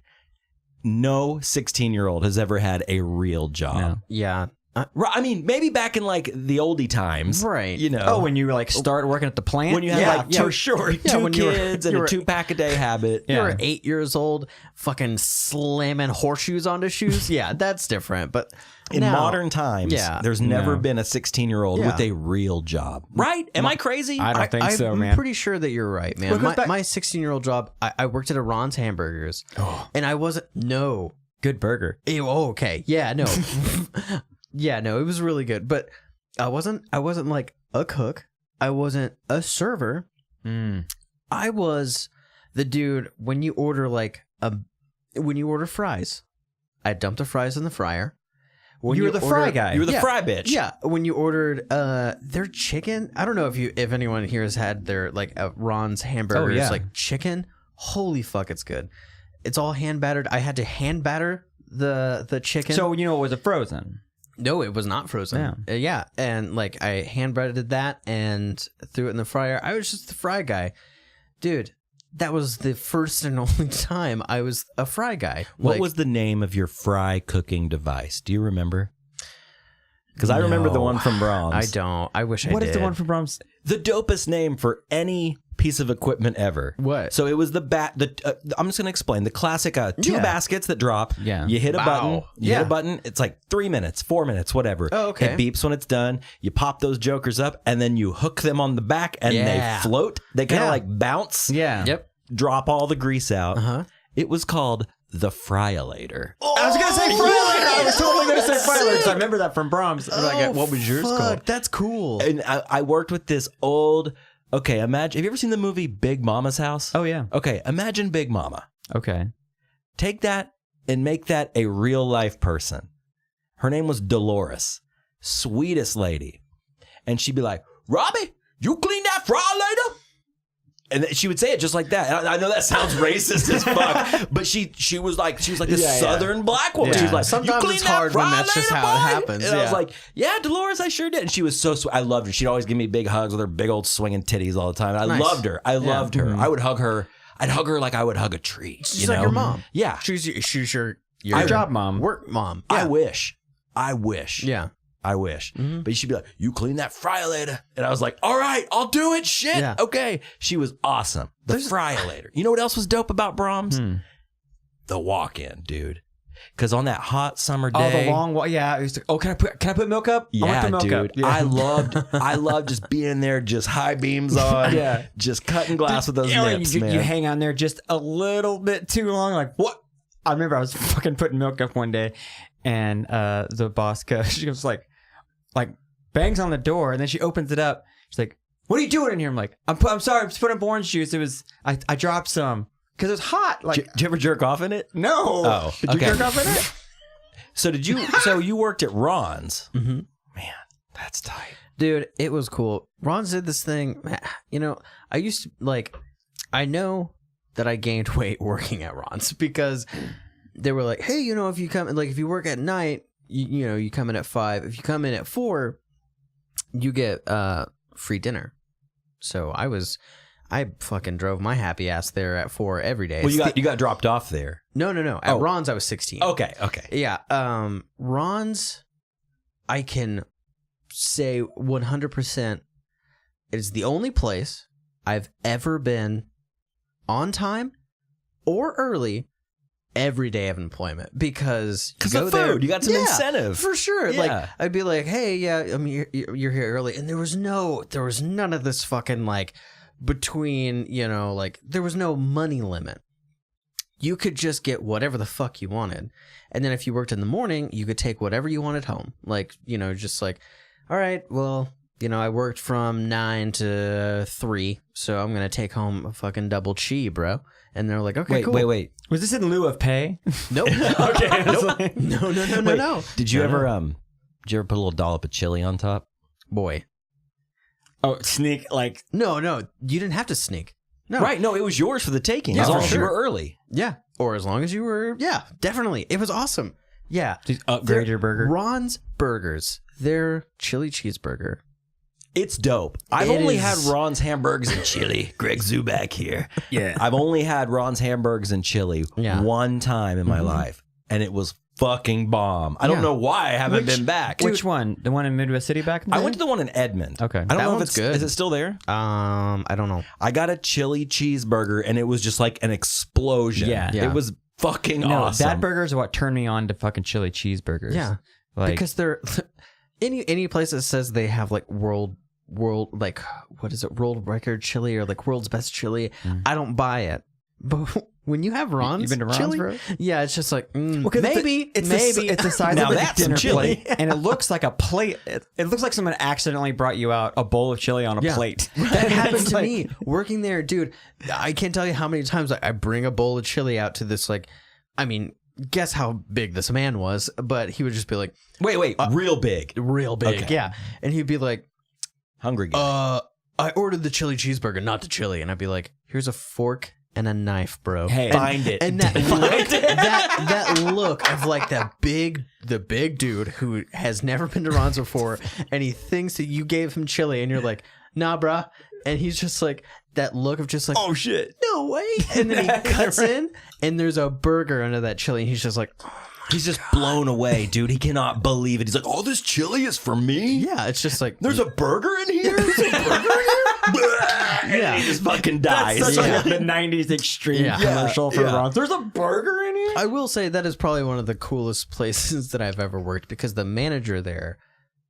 No 16-year-old has ever had a real job. No. Yeah. I mean, maybe back in like the oldie times, right? Oh, when you like start working at the plant, when you had two kids and a 2-pack a day habit. You were 8 years old, fucking slamming horseshoes onto shoes. Yeah, that's different. But in modern times, there's never been a 16-year-old with a real job, right? Am I crazy? I don't think so, man. I'm pretty sure that you're right, man. My 16-year-old job, I worked at a Ron's Hamburgers, and I wasn't good burger. Okay, yeah, no. Yeah, no, it was really good, but I wasn't like a cook. I wasn't a server. I was the dude when you order fries. I dumped the fries in the fryer. You were the fry guy. You were the fry bitch. Yeah, when you ordered their chicken, I don't know if anyone here has had their like Ron's Hamburgers like chicken. Holy fuck, it's good. It's all hand battered. I had to hand batter the chicken. So was it frozen? No, it was not frozen. Yeah. And like I hand breaded that and threw it in the fryer. I was just the fry guy. Dude, that was the first and only time I was a fry guy. What was the name of your fry cooking device? Do you remember? Because I remember the one from Brahms. I don't. I wish I did. What is the one from Brahms? The dopest name for any piece of equipment ever. What? So it was I'm just going to explain. The classic 2 baskets that drop. Yeah. You hit a button. You hit a button. It's like 3 minutes, 4 minutes, whatever. Oh, okay. It beeps when it's done. You pop those jokers up, and then you hook them on the back, and they float. They kind of like bounce. Yeah. Yep. Drop all the grease out. It was called the Fryolator. I was going to say Fryolator. I was totally going to say Fryolator. I remember that from Brahms. What was yours called? That's cool. And I worked with this old... Okay, imagine... Have you ever seen the movie Big Mama's House? Oh, yeah. Okay, imagine Big Mama. Okay. Take that and make that a real-life person. Her name was Dolores. Sweetest lady. And she'd be like, Robbie, you clean that Fryolator? And she would say it just like that. And I know that sounds racist as fuck, but she was like this Southern black woman. Yeah. She was like, sometimes you clean it's hard that when that's just later, how it boy?" happens. And I was like, yeah, Dolores, I sure did. And she was so sweet. I loved her. She'd always give me big hugs with her big old swinging titties all the time. I loved her. I loved her. I would hug her. I'd hug her like I would hug a tree. She's like your mom. Yeah. She's your job mom. Work mom. I Yeah. wish. Yeah. I wish. But she'd be like, you clean that fryer-lator. And I was like, all right, I'll do it. Shit. Yeah. Okay. She was awesome. The fryer-lator. You know what else was dope about Brahms? The walk-in, dude. Because on that hot summer day. The long walk. Yeah. It was like, can I put milk up? I want Yeah, the milk dude. up. Yeah. I loved just being there, just high beams on. Yeah. Just cutting glass with those like, nips, you man. hang on there just a little bit too long. Like, what? I remember I was fucking putting milk up one day, and the boss goes, she goes like bangs on the door, and then she opens it up. She's like, "What are you doing in here?" I'm like, "I'm sorry, I'm just putting up orange juice. It was I dropped some because it was hot." Like, did you ever jerk off in it? no. Oh, Did you jerk off in it? So did you? So you worked at Ron's? Mm-hmm. Man, that's tight. Dude, it was cool. Ron's did this thing. You know, I used to like. I know that I gained weight working at Ron's because they were like, "Hey, you know, if you come if you work at night, you know, you come in at 5. If you come in at 4, you get free dinner." So I fucking drove my happy ass there at 4 every day. Well, you got dropped off there. No. At Ron's, I was 16. Okay. Yeah. Ron's, I can say 100% is the only place I've ever been on time or early every day of employment because you go the there, food, you got some incentive for sure. Yeah. Like I'd be like, "Hey, yeah, I mean, you're here early," and there was none of this fucking like between, you know, like there was no money limit. You could just get whatever the fuck you wanted, and then if you worked in the morning, you could take whatever you wanted home. Like, you know, just like, all right, well, you know, I worked from 9 to 3, so I'm gonna take home a fucking double chi, bro. And they're like, okay, cool. Wait. Was this in lieu of pay? Nope. Okay. Nope. No. Did you ever put a little dollop of chili on top? Boy. Oh, sneak like. No. You didn't have to sneak. No. Right. No, it was yours for the taking. Yeah, as long for as you sure. were early. Yeah. Or as long as you were. Yeah, definitely. It was awesome. Yeah. Just upgrade your burger. Ron's Burgers. Their chili cheeseburger. It's dope. I've only had Ron's hamburgers and chili. Greg Zuback here. Yeah. I've only had Ron's hamburgers and chili one time in my life, and it was fucking bomb. I don't know why I haven't been back. Which one? The one in Midwest City back in the I day? went to the one in Edmond. Okay. I don't That know if one's it's good. Is it still there? I don't know. I got a chili cheeseburger, and it was just like an explosion. Yeah. It was fucking No, awesome. that burger is what turned me on to fucking chili cheeseburgers. Yeah. Like, Because they're any place that says they have like world like what is it, world record chili or like world's best chili, I don't buy it. But when you have Ron's, You've been to Ron's, chili, bro? Yeah, it's just like maybe it's the size Now of a that's dinner some chili. plate, and it looks like a plate. It looks like someone accidentally brought you out a bowl of chili on a plate. That happened It's to like- me working there, dude. I can't tell you how many times I bring a bowl of chili out to this, like, I mean, guess how big this man was, but he would just be like, Wait, real big. real big, Okay. yeah, and he'd be like, Hungry guy. I ordered the chili cheeseburger, not the chili, and I'd be like, here's a fork and a knife, bro. Hey, Find it. And that look, that look of like the big dude who has never been to Ron's before, and he thinks that you gave him chili, and you're like, nah, bruh. And he's just like, that look of just like, Oh shit. no way. And then he cuts in, and there's a burger under that chili, and he's just like, He's just blown away, dude. He cannot believe it. He's like, "Oh, this chili is for me." yeah, it's just like, There's a burger in here. There's a burger in here. And he just fucking dies. That's such like the '90s extreme commercial for Ron's. There's a burger in here. I will say that is probably one of the coolest places that I've ever worked because the manager there,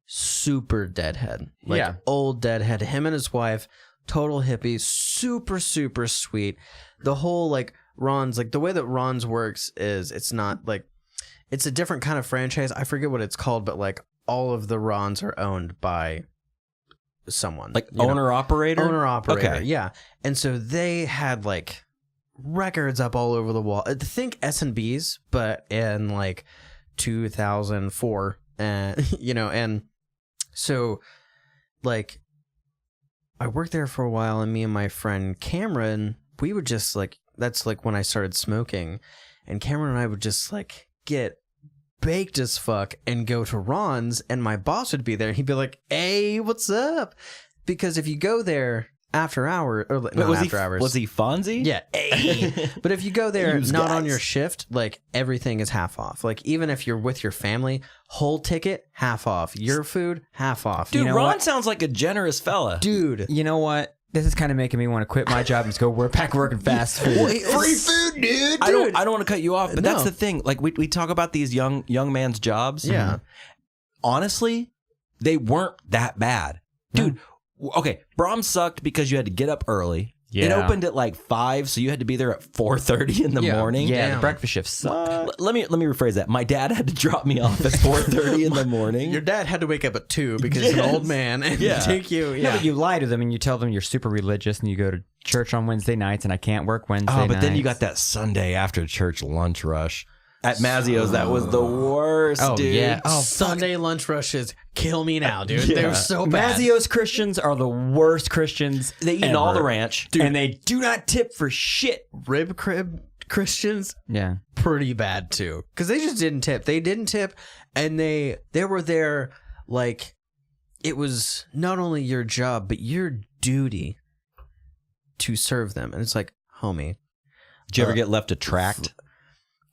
super deadhead, like old deadhead. Him and his wife, total hippie, super sweet. The whole like Ron's, like the way that Ron's works is it's not like, it's a different kind of franchise. I forget what it's called, but like all of the Ron's are owned by someone, Like owner operator. Okay. Yeah. And so they had like records up all over the wall. Think S&B's, but in like 2004, and you know, and so like I worked there for a while, and me and my friend Cameron, we would just like, that's like when I started smoking, and Cameron and I would just like get baked as fuck and go to Ron's, and my boss would be there, and he'd be like, hey, what's up? Because if you go there after hours, or not after hours. Was he Fonzie? Yeah. Hey. But if you go there Use not on guys. your shift, like everything is half off. Like even if you're with your family, whole ticket, half off. Your food, half off. Dude, You know Ron what? sounds like a generous fella. Dude. You know what? This is kind of making me want to quit my job and just go work back working fast food. Free food, dude. I don't want to cut you off, but that's No. the thing. Like we talk about these young man's jobs. Yeah. Honestly, they weren't that bad. Dude, okay, Brahms sucked because you had to get up early. It Yeah. opened at like 5, so you had to be there at 4:30 in the Yeah. morning. Yeah, Damn. the breakfast shift sucked. Let me rephrase that. My dad had to drop me off at 4:30 in the morning. Your dad had to wake up at 2 because he's an old man and Yeah. take you. No, Yeah. but you lie to them and you tell them you're super religious and you go to church on Wednesday nights and I can't work Wednesday nights. But then you got that Sunday after church lunch rush. At Mazzio's, that was the worst, Oh, dude. yeah. Oh, Sunday lunch rushes kill me now, dude. Yeah. They're so bad. Mazzio's Christians are the worst Christians. They eat ever. all the ranch. And they do not tip for shit. Rib crib Christians, Yeah. pretty bad too. Because they just didn't tip. They didn't tip, and they were there like it was not only your job, but your duty to serve them. And it's like, homie, Did you ever get left a tract?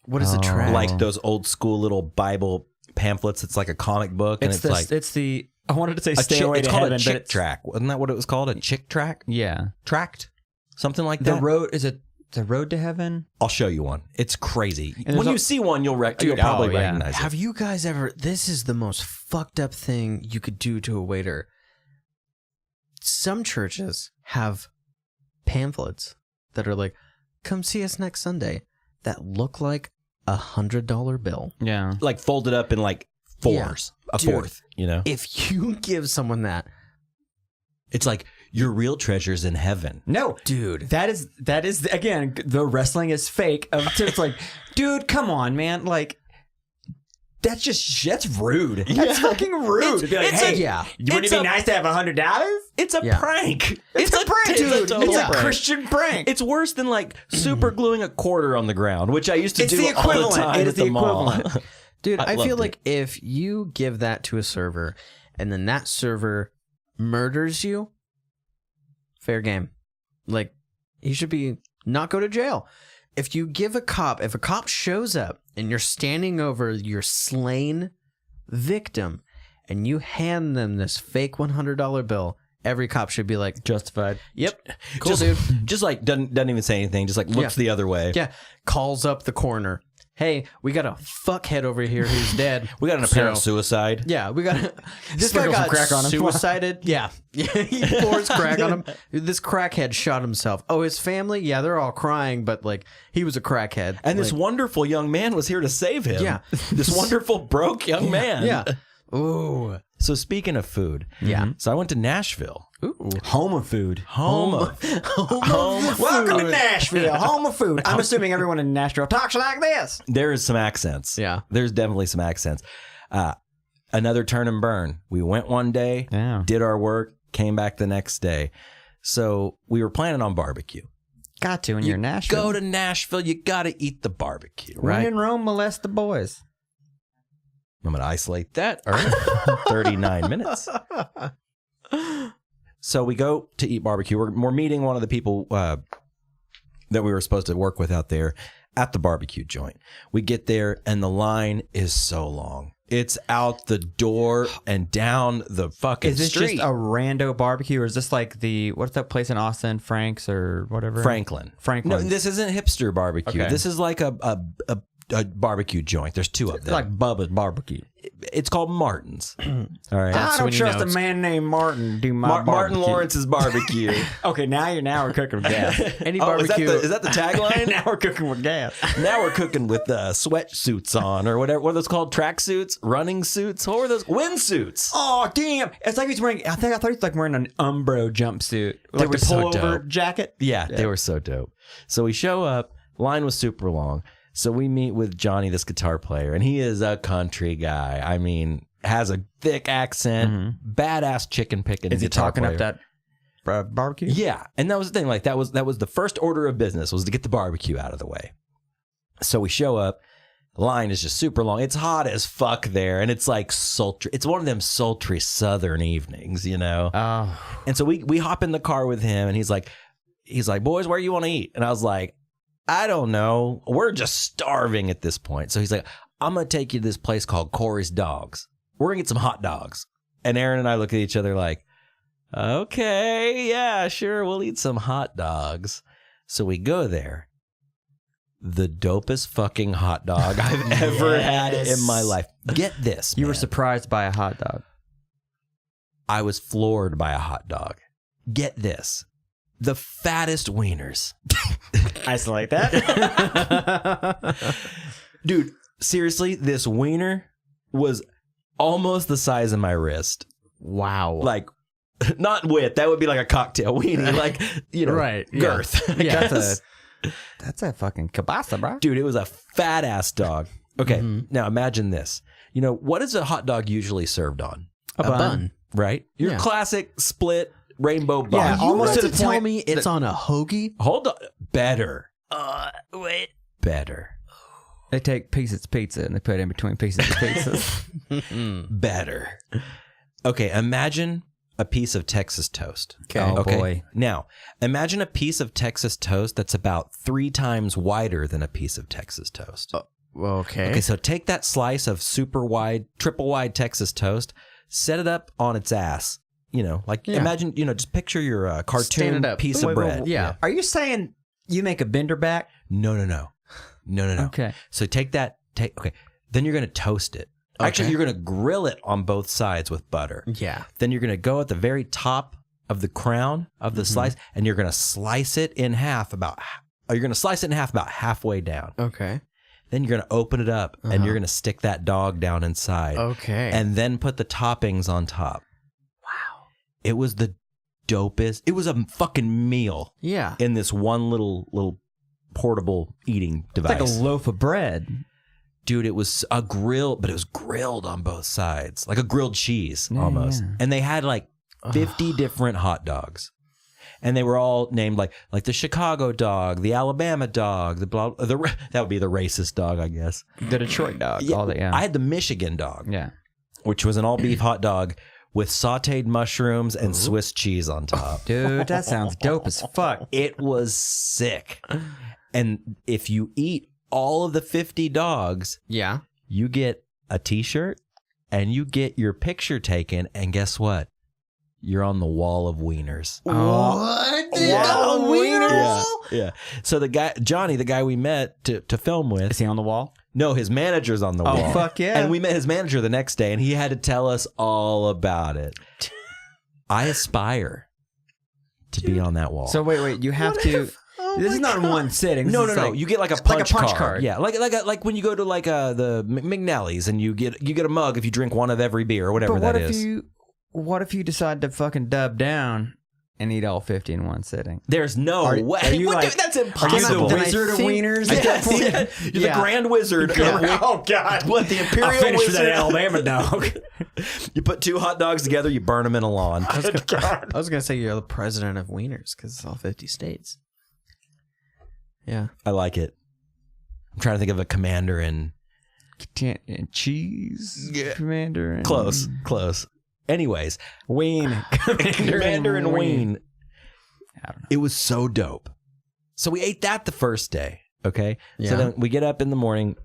what is a Oh. track? Like those old school little Bible pamphlets. It's like a comic book, and it's like it's the I wanted to say a stay chick, away it's to called heaven, a but chick it's track. Wasn't that what it was called? A chick track? Yeah. Tract? Something like The that? road is it the road to heaven? I'll show you one. It's crazy. there's When a- you see one, you'll Dude, probably yeah. recognize it. Have you guys ever? This is the most fucked up thing you could do to a waiter. Some churches have pamphlets that are like, "Come see us next Sunday," that look like $100 bill. Yeah. Like folded up in like fours, a Dude. fourth, you know? If you give someone that, It's like your real treasure's in heaven. No, dude, that is again the wrestling is fake. It's like, dude, come on, man, like that's rude. That's fucking rude. To be like, it's hey, a- yeah. wouldn't it's it be a- nice to have $100? It's a Yeah. prank. It's a prank, dude. total It's a prank. Christian prank. It's worse than like super gluing a quarter on the ground, which I used to It's do the all the equivalent. time It is at the the mall. equivalent. dude, I loved feel it. like if you give that to a server and then that server murders you, fair game. Like, he should be not go to jail. If you give if a cop shows up and you're standing over your slain victim and you hand them this fake $100 bill, every cop should be like, Justified. yep, cool, dude. Just like doesn't even say anything, just like looks Yeah. the other way. Yeah, calls up the coroner. Hey, we got a fuckhead over here who's dead. We got an apparent So- suicide. Yeah, we got this Sprinkle guy some got crack on him. suicided. Yeah, he pours crack on him. This crackhead shot himself. Oh, his family? Yeah, they're all crying, but like he was a crackhead. And this Like, wonderful young man was here to save him. Yeah. This wonderful broke young man. yeah. Ooh, So speaking of food, yeah. so I went to Nashville. Ooh, Home of food. Home of Welcome to Nashville, home of food. I'm assuming everyone in Nashville talks like this. There is some accents. Yeah. There's definitely some accents. Another turn and burn. We went one day, Yeah. did our work, came back the next day. So we were planning on barbecue. Got to when you're in Nashville. Go to Nashville, you got to eat the barbecue, When right? in Rome, molest the boys. I'm going to isolate that. All right. 39 minutes. So we go to eat barbecue. We're meeting one of the people that we were supposed to work with out there at the barbecue joint. We get there and the line is so long. It's out the door and down the fucking Is this street. just a rando barbecue, or is this like what's that place in Austin, Frank's or whatever? Franklin. Franklin. No, this isn't hipster barbecue. Okay. This is like a barbecue joint. There's two of them. like Bubba's barbecue. It's called Martin's. All right. That's I don't when you trust know a it's- man named Martin to do my Martin barbecue. Lawrence's barbecue. Okay, now we're cooking with gas. Any Oh, is barbecue? that the tagline? now we're cooking with gas. Now we're cooking with sweatsuits on or whatever. What are those called? Track suits? Running suits? What were those? Windsuits. Oh damn! It's like he's wearing. I thought he was like wearing an Umbro jumpsuit, like were the so pullover dope. jacket. Yeah, they were so dope. So we show up. Line was super long. So we meet with Johnny, this guitar player, and he is a country guy. I mean, has a thick accent, badass chicken picking. Is he guitar talking player. up that barbecue? Yeah, and that was the thing. Like that was the first order of business was to get the barbecue out of the way. So we show up. The line is just super long. It's hot as fuck there, and it's like sultry. It's one of them sultry southern evenings, you know. Oh. And so we hop in the car with him, and he's like, boys, where you want to eat? And I was like, I don't know. We're just starving at this point. So he's like, I'm gonna take you to this place called Corey's Dogs. We're gonna get some hot dogs. And Aaron and I look at each other like, okay, yeah, sure, we'll eat some hot dogs. So we go there. The dopest fucking hot dog I've ever had in my life. Get this, You man. were surprised by a hot dog. I was floored by a hot dog. Get this. The fattest wieners. Isolate that. Dude, seriously, this wiener was almost the size of my wrist. Wow. Like, not width. That would be like a cocktail weenie. Like, you know, Right, yeah. girth. I guess. That's a fucking kielbasa, bro. Dude, it was a fat ass dog. Okay, now imagine this. You know, what is a hot dog usually served on? a bun. Right? Your Yeah. classic split rainbow bun. Yeah, Almost to to the tell point me it's on a hoagie? Hold on. Better. Wait. Better. They take Pieces Pizza and they put it in between pieces of pizzas. Better. Okay, imagine a piece of Texas toast. Okay. Oh, boy. Now, imagine a piece of Texas toast that's about 3 times wider than a piece of Texas toast. Okay. Okay, so take that slice of super wide, triple wide Texas toast, set it up on its ass. You know, like imagine, you know, just picture your Stand cartoon it up. piece Wait, of bread. yeah. Are you saying you make a bender back? No. Okay. So take that, okay. Then you're going to toast it. Actually, Okay. you're going to grill it on both sides with butter. Yeah. Then you're going to go at the very top of the crown of the slice, and you're going to slice it in half about halfway down. Okay. Then you're going to open it up, and you're going to stick that dog down inside. Okay. And then put the toppings on top. wow. It was the dopest. It was a fucking meal Yeah. in this one little portable eating It's device. like a loaf of bread. Dude, it was a grill, but it was grilled on both sides, like a grilled cheese almost. yeah. And they had like 50 different hot dogs, and they were all named like the Chicago dog, the Alabama dog, that would be the racist dog, I guess. The Detroit dog. Yeah, All that, yeah. I had the Michigan dog, yeah. which was an all beef hot dog with sautéed mushrooms and Swiss cheese on top. Dude, that sounds dope as fuck. It was sick. And if you eat all of the 50 dogs, Yeah. you get a t-shirt and you get your picture taken, and guess what? You're on the wall of wieners. What? Yeah. So the guy, Johnny, the guy we met to film with, Is he on the wall? no, his manager's on the Oh, wall. fuck yeah. And we met his manager the next day, and he had to tell us all about it. I aspire to be on that wall. So wait, you have to. This is not in one sitting. This No. is like- You get like a like punch, a punch card. card. Yeah, like when you go to like the McNally's and you get a mug if you drink one of every beer or whatever But that is. what if you decide to fucking dub down and eat all 50 in one sitting? There's no way. are you What, like- dude, that's Are you impossible. the Then I Wizard of think- Wieners? Yes, you're the Grand Wizard. Oh God! What, the Imperial I'll finish Wizard? for that Alabama dog. You put 2 hot dogs together, you burn them in a lawn. I was going to say you're the president of wieners because it's all 50 states. Yeah. I like it. I'm trying to think of a commander in And cheese, Commander. And close. Anyways, Ween. Commander and Ween. I don't know. It was so dope. So we ate that the first day. Okay. Yeah. So then we get up in the morning.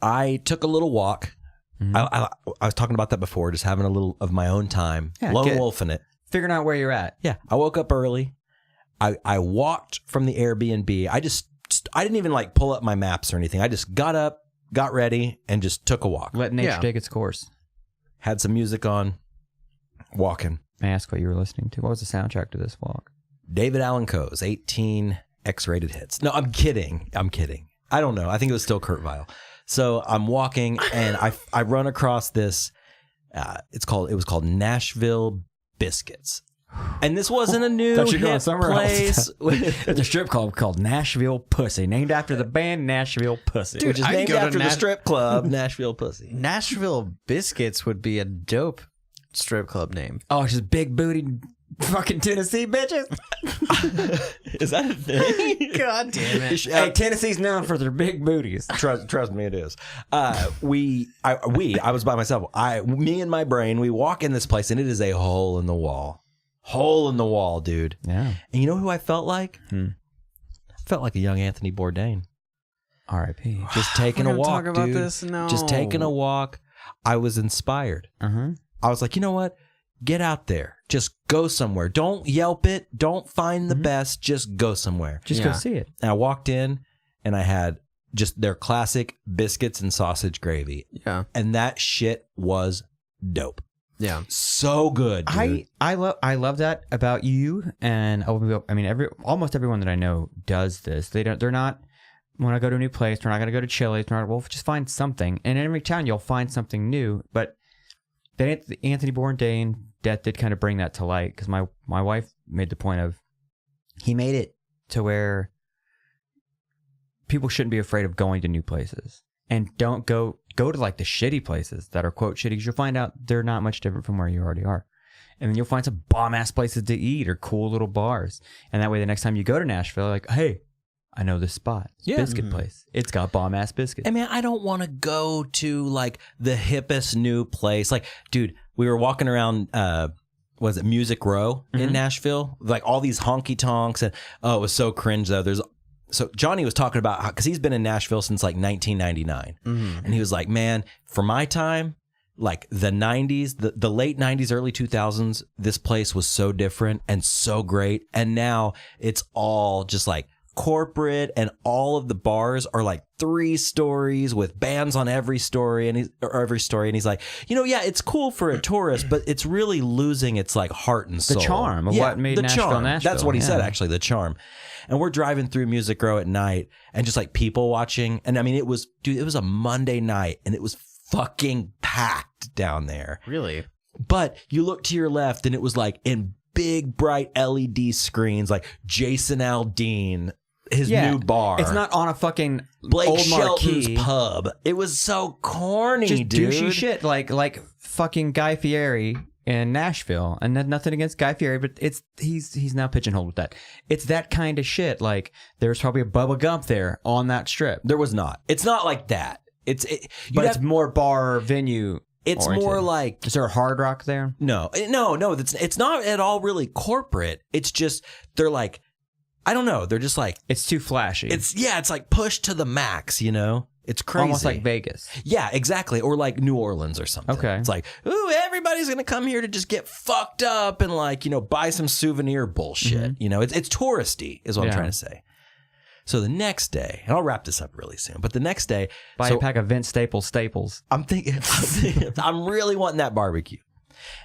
I took a little walk. I was talking about that before, just having a little of my own time, Yeah, lone good. wolfing it. Figuring out where you're at. Yeah. I woke up early. I walked from the Airbnb. I didn't even like pull up my maps or anything. I just got up, got ready, and just took a walk. Let nature Yeah. take its course. Had some music on, walking. May I ask what you were listening to? What was the soundtrack to this walk? David Allan Coe's 18 X-rated hits. No, I'm kidding. I don't know. I think it was still Kurt Weill. So I'm walking and I run across this. It was called Nashville Biscuits, and this wasn't a new Thought you were going hip somewhere else. place. It's a strip club called Nashville Pussy, named after the band Nashville Pussy. Which is I'd named go to after the strip club, Nashville Pussy. Nashville Biscuits would be a dope strip club name. Oh, it's just big booty Fucking Tennessee bitches. Is that a thing? God damn it. Hey, Tennessee's known for their big booties. Trust me, it is. I was by myself. Me and my brain, we walk in this place and it is a hole in the wall. Hole in the wall, dude. Yeah. And you know who I felt like? I felt like a young Anthony Bourdain. R.I.P. Just taking a walk, talk about dude. this? No. Just taking a walk. I was inspired. I was like, you know what? Get out there. Just go somewhere. Don't Yelp it. Don't find the best. Just go somewhere. Just go see it. And I walked in and I had just their classic biscuits and sausage gravy. Yeah. And that shit was dope. Yeah. So good, dude. I love that about you, and I mean almost everyone that I know does this. They're not, when I go to a new place, they're not gonna go to Chili's. Well, just find something. And in every town you'll find something new. But then the Anthony Bourdain death did kind of bring that to light, because my wife made the point of, he made it to where people shouldn't be afraid of going to new places, and don't go to like the shitty places that are quote shitty, because you'll find out they're not much different from where you already are. And then you'll find some bomb ass places to eat or cool little bars, and that way the next time you go to Nashville, like, hey, I know this spot. It's biscuit place. It's got bomb ass biscuits. I mean, I don't want to go to like the hippest new place. Like, dude, we were walking around, was it Music Row in Nashville? Like all these honky tonks, and it was so cringe though. So Johnny was talking about how, because he's been in Nashville since like 1999, and he was like, man, for my time, like the 90s, the late 90s, early 2000s, this place was so different and so great, and now it's all just like corporate, and all of the bars are like 3 stories with bands on every story, and he's like, yeah, it's cool for a tourist, but it's really losing its like heart and soul, the charm of what made Nashville. That's what he said, actually, the charm. And we're driving through Music Row at night, and just like people watching, and I mean, it was a Monday night, and it was fucking packed down there. Really? But you look to your left, and it was like in big bright LED screens, like Jason Aldean, his new bar. It's not on a fucking Blake old Shelton's marquee. pub. It was so corny, Just dude. douchey shit like fucking Guy Fieri in Nashville. And nothing against Guy Fieri, but he's now pigeonholed with that. It's that kind of shit. Like, there's probably a Bubba Gump there on that strip. There was not. It's not like that. It's more bar venue. It's oriented. more like, is there a Hard Rock there? No. It's not at all really corporate. It's just, they're like, I don't know. They're just like, it's too flashy. It's like pushed to the max, It's crazy. Almost like Vegas. Yeah, exactly. Or like New Orleans or something. Okay. It's like, ooh, everybody's going to come here to just get fucked up and like, buy some souvenir bullshit. It's touristy is what I'm trying to say. So the next day, and I'll wrap this up really soon, but the next day, buy a pack of Vince Staples. I'm thinking, I'm really wanting that barbecue.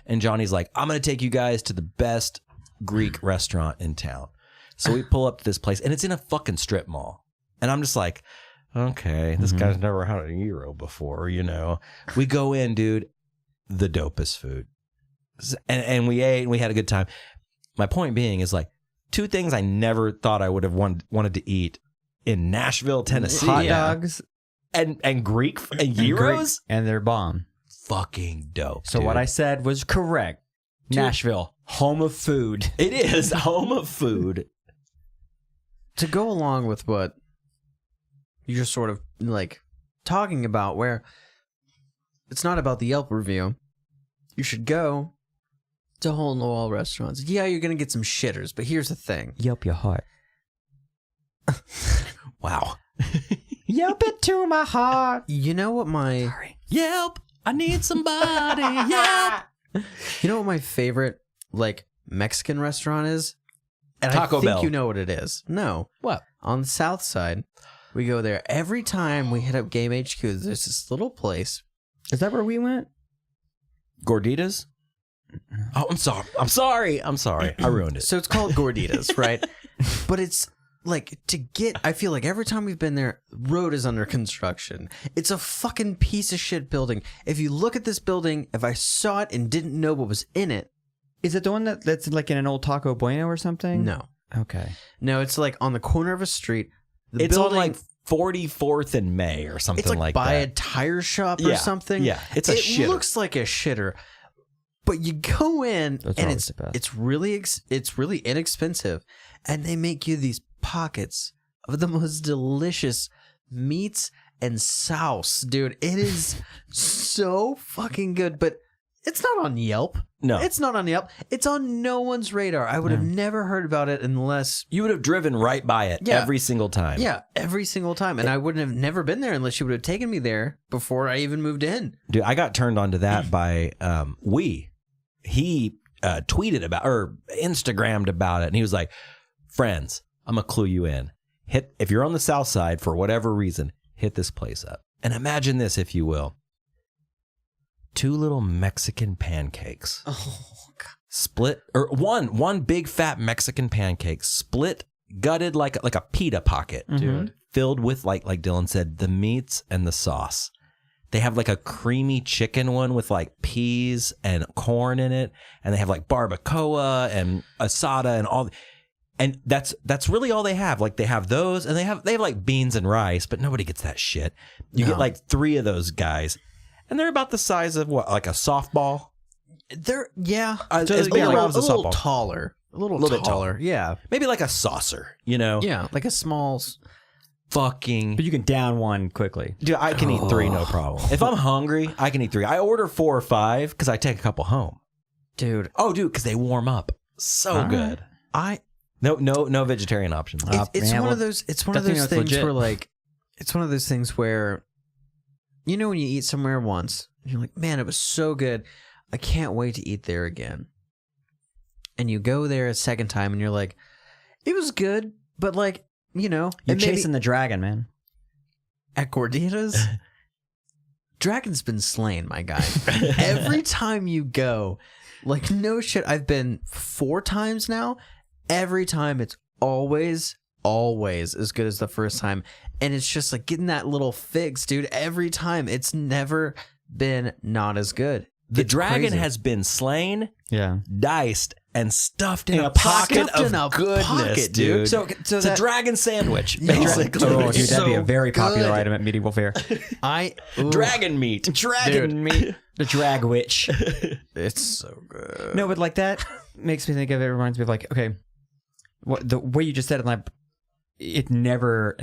And Johnny's like, I'm going to take you guys to the best Greek restaurant in town. So we pull up to this place, and it's in a fucking strip mall. And I'm just like, okay, this guy's never had a gyro before, We go in, dude, the dopest food. And we ate, and we had a good time. My point being is like, 2 things I never thought I would have wanted to eat in Nashville, Tennessee. Hot dogs. And Greek and gyros. And they're bomb. Fucking dope, So dude. what I said was correct. Nashville, home of food. It is home of food. To go along with what you're just sort of like talking about, where it's not about the Yelp review. You should go to hole-in-the-wall restaurants. Yeah, you're going to get some shitters, but here's the thing. Yelp your heart. Wow. Yelp it to my heart. You know what my... Sorry. Yelp, I need somebody. Yelp. You know what my favorite, like, Mexican restaurant is? And Taco I think Bell. you know what it is. No. What? On the south side, we go there. Every time we hit up Game HQ, there's this little place. Is that where we went? Gorditas? Oh, I'm sorry. I ruined it. So it's called Gorditas, right? But it's like, to get, I feel like every time we've been there, road is under construction. It's a fucking piece of shit building. If you look at this building, if I saw it and didn't know what was in it. Is it the one that's like in an old Taco Bueno or something? No. Okay. No, it's like on the corner of a street. It's on like 44th and May or something it's like like by that. a tire shop or something. Yeah, it's a shitter. It looks like a shitter. But you go in Those are and always the best. it's really inexpensive, and they make you these pockets of the most delicious meats and sauce, dude. It is so fucking good, but it's not on Yelp. No. It's not on Yelp. It's on no one's radar. I would have never heard about it unless You would have driven right by it every single time. Yeah, every single time. And I wouldn't have never been there unless you would have taken me there before I even moved in. Dude, I got turned on to that by he tweeted about or Instagrammed about it, and he was like, friends, I'm gonna clue you in. If you're on the south side for whatever reason, hit this place up. And imagine this, if you will. 2 little Mexican pancakes. Oh, God. Split, or one big fat Mexican pancake, split, gutted like a pita pocket, dude. Filled with, like Dylan said, the meats and the sauce. They have like a creamy chicken one with like peas and corn in it. And they have like barbacoa and asada and all. And that's really all they have. Like they have those, and they have like beans and rice, but nobody gets that shit. You get like 3 of those guys. And they're about the size of what, like a softball? They're as big a around as a little softball. taller. A little bit taller. Yeah. Maybe like a saucer, you know? Yeah, like a small Fucking. But you can down one quickly. Dude, I can eat 3, no problem. If I'm hungry, I can eat 3. I order 4 or 5 because I take a couple home. dude. Oh, dude, because they warm up. So All good. No vegetarian options. It's man, one well, of those. It's one of definitely those know it's things legit. where like, it's one of those things where, you know, when you eat somewhere once, you're like, man, it was so good. I can't wait to eat there again. And you go there a second time, and you're like, it was good, but like, you know, You're and maybe chasing the dragon, man. at Gorditas, dragon's been slain, my guy. Every time you go, like, no shit, I've been 4 times now. Every time it's always as good as the first time. And it's just like getting that little fix, dude. Every time it's never been not as good. The It's dragon crazy. has been slain, Yeah. diced, and stuffed in a pocket. pocket Stuffed of in a goodness, pocket, dude. dude. So It's a that, dragon sandwich, Yeah. basically. oh, dude, that'd be a so very popular good. item at medieval fair. Dragon meat. Dragon meat. The drag witch. It's so good. No, but like that makes me think of it. Reminds me of like, okay, what the way you just said it, like, it never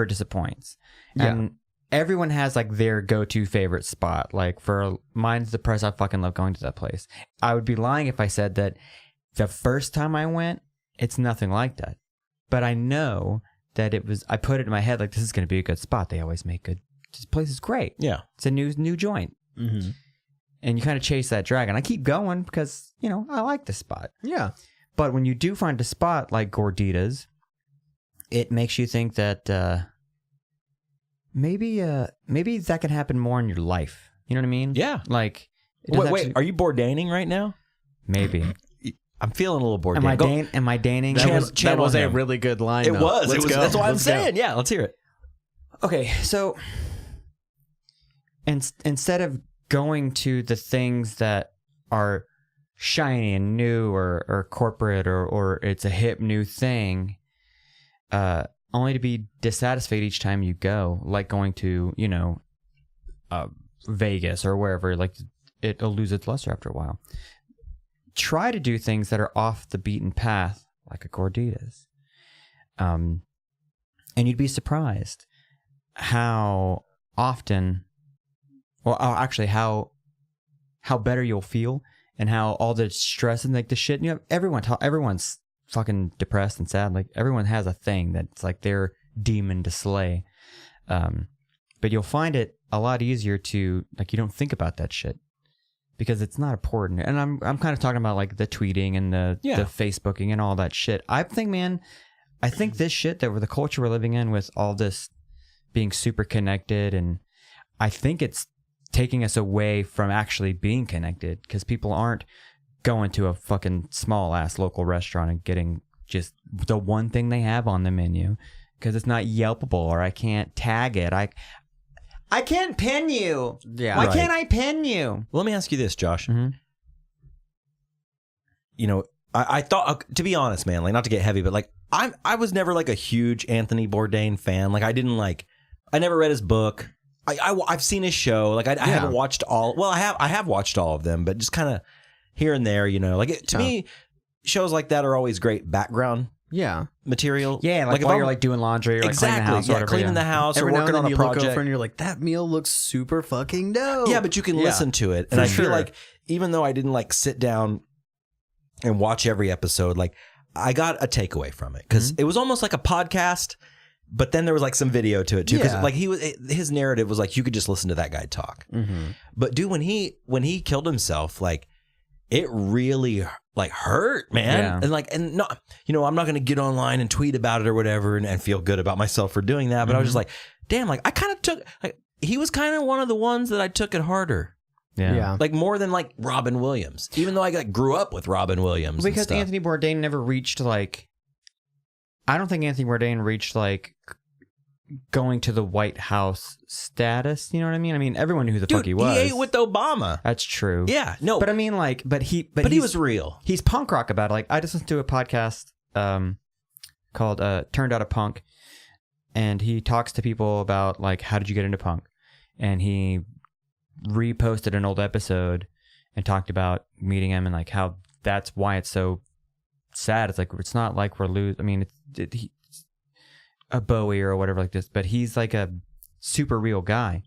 disappoints. Yeah. And everyone has like their go-to favorite spot. Like for mine's the press. I fucking love going to that place. I would be lying if I said that the first time I went, it's nothing like that. But I know that it was. I put it in my head like this is going to be a good spot. They always make good. This place is great. Yeah. It's a new joint. Mm-hmm. And you kind of chase that dragon. I keep going because, you know, I like the spot. Yeah. But when you do find a spot like Gorditas, it makes you think that maybe that can happen more in your life. You know what I mean? Yeah. Like, it does Wait, actually- are you Bourdaining right now? maybe. I'm feeling a little Bourdain. Am I Daning? That was a him. really good line. It though. was. Let's go. That's what I'm Let's go. saying. Yeah, let's hear it. Okay, so instead of going to the things that are shiny and new or corporate or it's a hip new thing, only to be dissatisfied each time you go, like going to, you know, Vegas or wherever, like it'll lose its luster after a while. Try to do things that are off the beaten path, like a Gorditas. And you'd be surprised how often, or actually how better you'll feel, and how all the stress and like the shit, you know, everyone's fucking depressed and sad. Like everyone has a thing that's like their demon to slay. But you'll find it a lot easier to, like, you don't think about that shit because it's not important. And I'm kind of talking about like the tweeting and the Facebooking and all that shit. I think this shit that the culture we're living in with all this being super connected, and I think it's taking us away from actually being connected because people aren't going to a fucking small ass local restaurant and getting just the one thing they have on the menu because it's not Yelpable, or I can't tag it. I can't pin you. Yeah. Why Right. can't I pin you? Well, let me ask you this, Josh. Mhm. You know, I thought, to be honest, man, like not to get heavy, but like I was never like a huge Anthony Bourdain fan. Like I never read his book. I've seen his show. Like I haven't watched all. Well, I have watched all of them, but just kind of here and there, like to me, shows like that are always great background material. Yeah, like while you're like doing laundry or like cleaning the house, cleaning the house Every or working on a you project. Look over and you're like, that meal looks super fucking dope. Yeah, but you can listen to it, and I feel like even though I didn't like sit down and watch every episode, like I got a takeaway from it because it was almost like a podcast. But then there was like some video to it too, because like his narrative was like you could just listen to that guy talk. But dude, when he killed himself, like it really like hurt, man. And no, I'm not gonna get online and tweet about it or whatever and feel good about myself for doing that. But I was just like, damn, like I kind of took like he was kind of one of the ones that I took it harder. Yeah. Like more than like Robin Williams, even though I grew up with Robin Williams. Because Anthony Bourdain never reached like. I don't think Anthony Bourdain reached like going to the White House status. You know what I mean? I mean, everyone knew who the fuck he was. He ate with Obama. That's true. Yeah, no, but I mean, like, but he was real. He's punk rock about it. Like, I just listened to a podcast called "Turned Out a Punk," and he talks to people about like, how did you get into punk? And he reposted an old episode and talked about meeting him and like how that's why it's so sad. It's like it's not like we're losing. I mean, it's a Bowie or whatever like this, but he's like a super real guy,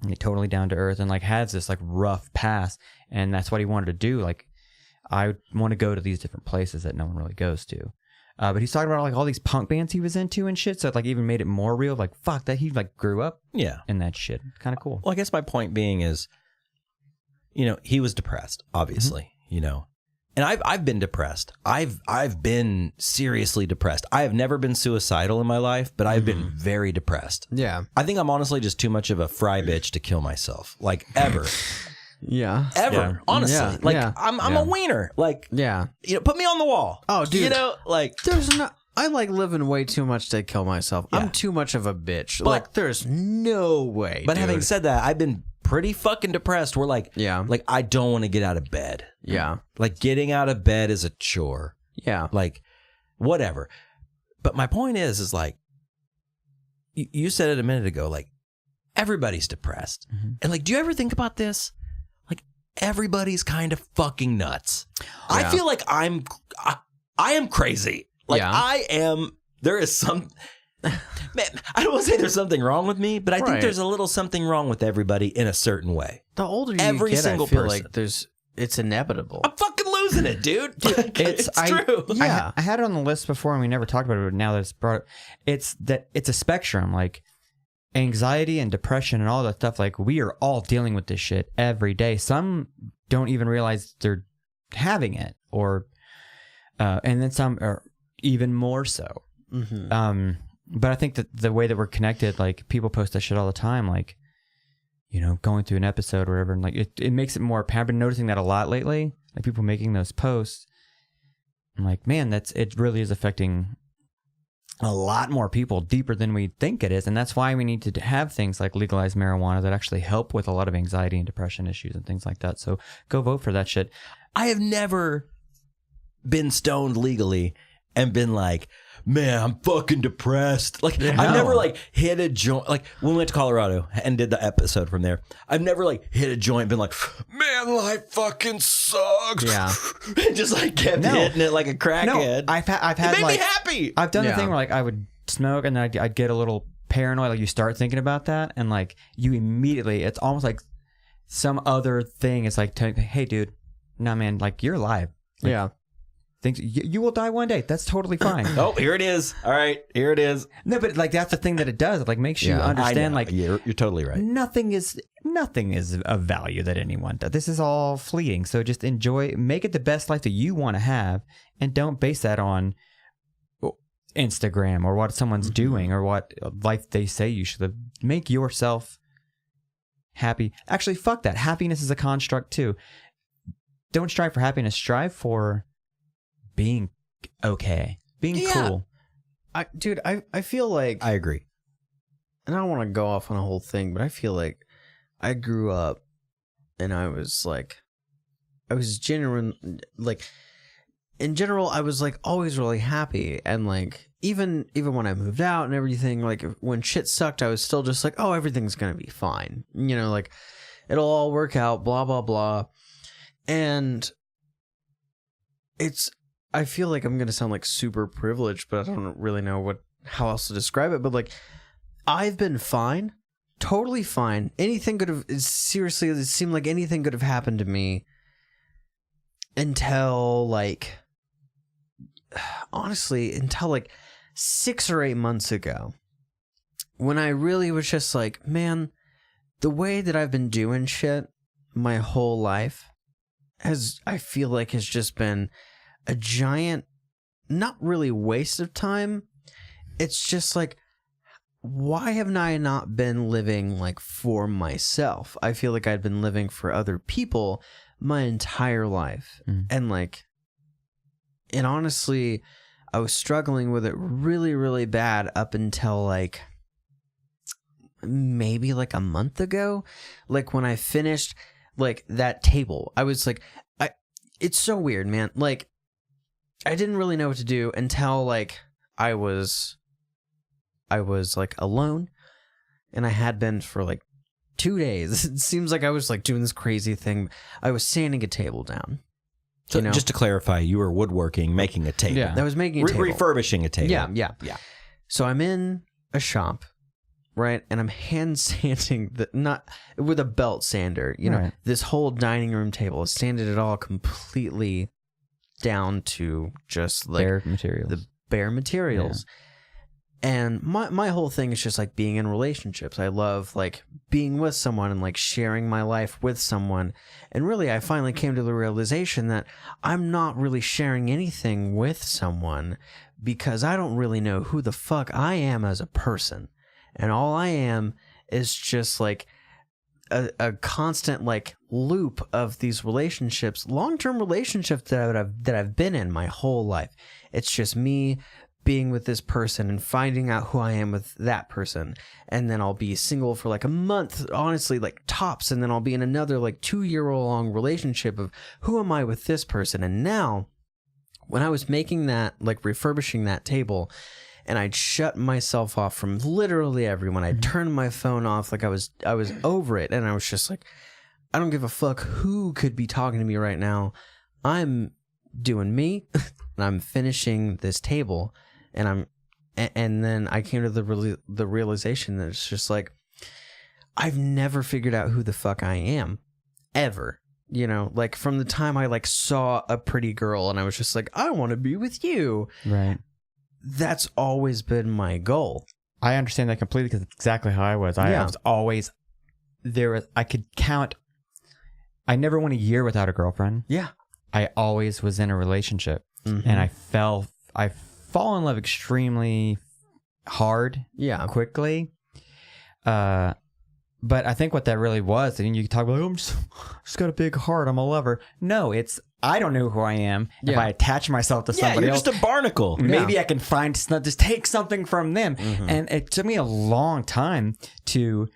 and totally down to earth, and like has this like rough past, and that's what he wanted to do. Like, I want to go to these different places that no one really goes to. But he's talking about like all these punk bands he was into and shit, so it like even made it more real. Like, fuck that, he like grew up in that shit. Kind of cool. Well, I guess my point being is, he was depressed, obviously, And I've been depressed. I've been seriously depressed. I have never been suicidal in my life, but I've been very depressed. Yeah. I think I'm honestly just too much of a fry bitch to kill myself. Like ever. Yeah. Ever. Yeah. Honestly. Yeah. Like Yeah. I'm a wiener. Like put me on the wall. Oh, dude. Like I like living way too much to kill myself. Yeah. I'm too much of a bitch. But- like there's no way. But dude. having said that, I've been pretty fucking depressed. We're like like I don't want to get out of bed. Yeah. Like getting out of bed is a chore. Yeah. Like whatever. But my point is like you said it a minute ago, like everybody's depressed. And like, do you ever think about this? Like everybody's kind of fucking nuts. I feel like I am crazy. Like I am, there is some, man, I don't want to say there's something wrong with me, but I think there's a little something wrong with everybody in a certain way. The older you Every get, single I feel person. like it's inevitable. I'm fucking losing it, dude. Like, it's true. Yeah. I had it on the list before and we never talked about it, but now that it's brought, it's a spectrum. Like anxiety and depression and all that stuff. Like we are all dealing with this shit every day. Some don't even realize they're having it, or and then some are even more so. But I think that the way that we're connected, like people post that shit all the time, like, going through an episode or whatever, and like it makes it more apparent. I've been noticing that a lot lately, like people making those posts. I'm like, man, it really is affecting a lot more people deeper than we think it is. And that's why we need to have things like legalized marijuana that actually help with a lot of anxiety and depression issues and things like that. So go vote for that shit. I have never been stoned legally and been like, man, I'm fucking depressed. Like, I've never like hit a joint. Like when we went to Colorado and did the episode from there, I've never like hit a joint and been like, man, life fucking sucks. Yeah. And just like kept hitting it like a crackhead. I've had it made like, me happy. I've done the thing where like I would smoke and then I'd get a little paranoid. Like you start thinking about that and like you immediately, it's almost like some other thing. It's like, hey dude, no man, like you're alive. Like, things you will die one day. That's totally fine. Oh, here it is. All right, here it is. No, but like that's the thing that it does. It like makes you understand. Like you're totally right. Nothing is of value that anyone does. This is all fleeting. So just enjoy. Make it the best life that you want to have, and don't base that on Instagram or what someone's doing or what life they say you should live. Make yourself happy. Actually, fuck that. Happiness is a construct too. Don't strive for happiness. Strive for being okay, being cool. I feel like I agree. And I don't want to go off on a whole thing, but I feel like I grew up and I was genuine, like in general, I was like always really happy. And like, even when I moved out and everything, like when shit sucked, I was still just like, oh, everything's going to be fine. Like it'll all work out, blah, blah, blah. And I feel like I'm gonna sound like super privileged, but I don't really know how else to describe it. But like, I've been fine, totally fine. It seemed like anything could have happened to me until like 6 or 8 months ago, when I really was just like, man, the way that I've been doing shit my whole life I feel like has just been a giant, not really waste of time. It's just like, why have I not been living like for myself? I feel like I'd been living for other people my entire life. And honestly, I was struggling with it really, really bad up until like maybe like a month ago. Like when I finished like that table, I was like, it's so weird, man. Like, I didn't really know what to do until like I was like alone, and I had been for like 2 days. It seems like I was like doing this crazy thing. I was sanding a table down. So just to clarify, you were woodworking, making a table. Yeah, I was making a table. Refurbishing a table. Yeah. So I'm in a shop, right? And I'm hand sanding not with a belt sander, Right. This whole dining room table. I sanded it all completely down to just like the bare materials. Yeah. And my whole thing is just like being in relationships. I love like being with someone and like sharing my life with someone. And really, I finally came to the realization that I'm not really sharing anything with someone because I don't really know who the fuck I am as a person. And all I am is just like a constant like loop of these relationships, long-term relationships that I've been in my whole life. It's just me being with this person and finding out who I am with that person. And then I'll be single for like a month, honestly, like tops. And then I'll be in another like 2-year-long relationship of who am I with this person? And now when I was making that, like refurbishing that table, and I'd shut myself off from literally everyone. I'd turned my phone off, like I was over it. And I was just like, I don't give a fuck who could be talking to me right now. I'm doing me and I'm finishing this table. And then I came to the realization that it's just like, I've never figured out who the fuck I am, ever. Like from the time I like saw a pretty girl and I was just like, I want to be with you. Right. That's always been my goal. I understand that completely because it's exactly how I was. I was always there. I could count. I never went a year without a girlfriend. Yeah. I always was in a relationship, and I fall in love extremely hard. Yeah. Quickly. But I think what that really was, and you talk about, I'm just got a big heart, I'm a lover. No, it's, I don't know who I am. If I attach myself to somebody you're else, just a barnacle. Maybe I can just take something from them. And it took me a long time to,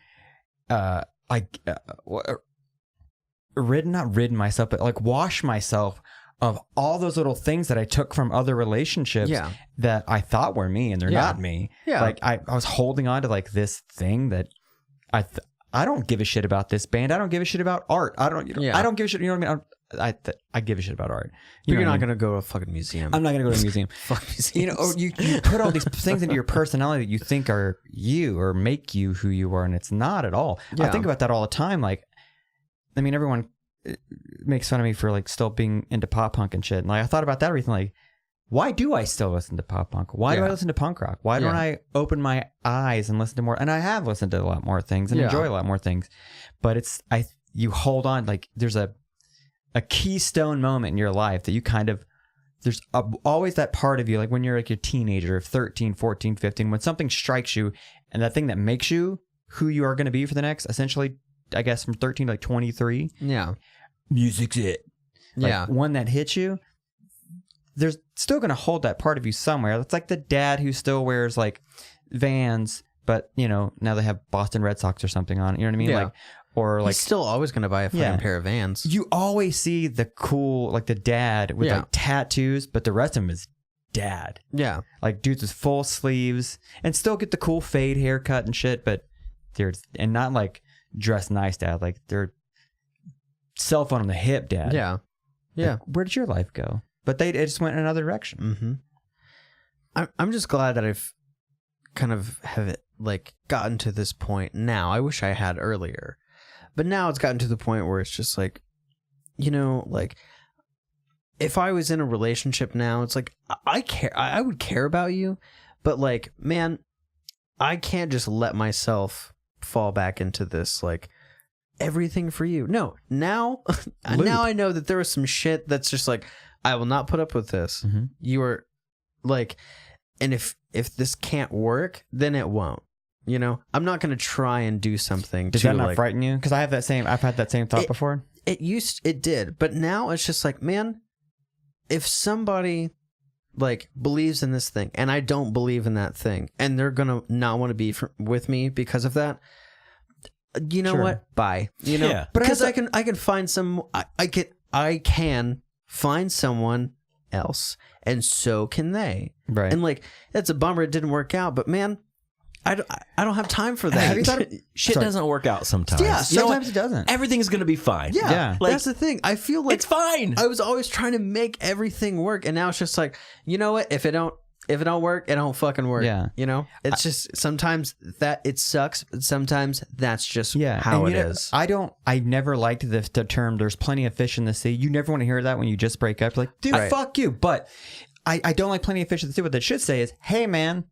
rid myself, but like wash myself of all those little things that I took from other relationships that I thought were me and they're not me. Yeah. Like I was holding on to like this thing that I don't give a shit about this band. I don't give a shit about art. I don't give a shit. You know what I mean? I give a shit about art. You're not going to go to a fucking museum. I'm not going to go to a museum. Fuck museums. Or you put all these things into your personality that you think are you or make you who you are, and it's not at all. Yeah. I think about that all the time. Like, I mean, everyone makes fun of me for like still being into pop punk and shit. And like, I thought about that recently. Why do I still listen to pop punk? Why do I listen to punk rock? Why don't I open my eyes and listen to more? And I have listened to a lot more things and enjoy a lot more things. But you hold on, like there's a keystone moment in your life that you kind of, there's always that part of you, like when you're like a teenager of 13, 14, 15, when something strikes you and that thing that makes you who you are going to be for the next, essentially, I guess from 13 to like 23. Yeah. Music's it. Like, one that hits you. There's still going to hold that part of you somewhere. It's like the dad who still wears like Vans, but now they have Boston Red Sox or something on it. You know what I mean? Yeah. Like, or like he's still always going to buy a fucking pair of Vans. You always see the cool, like the dad with like tattoos, but the rest of him is dad. Yeah. Like dudes with full sleeves and still get the cool fade haircut and shit, but and not like dress nice dad. Like they're cell phone on the hip dad. Yeah. Yeah. Like, where did your life go? but it just went in another direction. I'm just glad that I've kind of have it like gotten to this point now. I wish I had earlier, but now it's gotten to the point where it's just like, you know, like if I was in a relationship now, it's like I would care about you, but like, man, I can't just let myself fall back into this like everything for you. No, now I know that there was some shit that's just like, I will not put up with this. You are like, and if this can't work, then it won't. You know, I'm not going to try and do something. Does that not frighten you? Because I've had that same thought before. It did, but now it's just like, man, if somebody like believes in this thing and I don't believe in that thing, and they're gonna not want to be with me because of that, you know what? Bye. You know, Yeah. because I can find I can find someone else, and so can they. Right. And like, that's a bummer it didn't work out, but man, I don't have time for that. Have you thought shit doesn't work out sometimes? Yeah, sometimes it doesn't. Everything's gonna be fine. Yeah, Like, that's the thing. I feel like it's fine. I was always trying to make everything work, and now it's just like, you know what? If it don't work, it don't fucking work. Yeah. You know, it's just sometimes that it sucks, but sometimes that's just Yeah, how and it you know, is. I never liked the term "there's plenty of fish in the sea." You never want to hear that when you just break up. You're like, dude, Right. fuck you. But I don't like plenty of fish in the sea. What that should say is, hey man,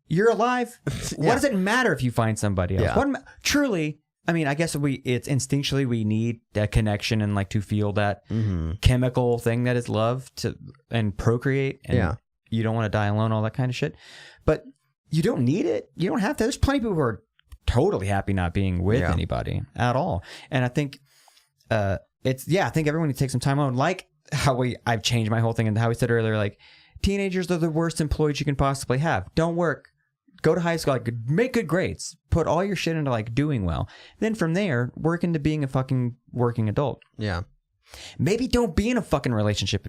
you're alive. What does it matter if you find somebody else? Yeah. Truly, I mean, I guess it's instinctually we need that connection and like to feel that chemical thing that is love and procreate. And you don't want to die alone, all that kind of shit. But you don't need it. You don't have to. There's plenty of people who are totally happy not being with anybody at all. And I think I think everyone needs to take some time out. Like how I've changed my whole thing, and how we said earlier, like teenagers are the worst employees you can possibly have. Don't work. Go to high school, like make good grades, put all your shit into like doing well. Then from there, work into being a fucking working adult. Yeah. Maybe don't be in a fucking relationship.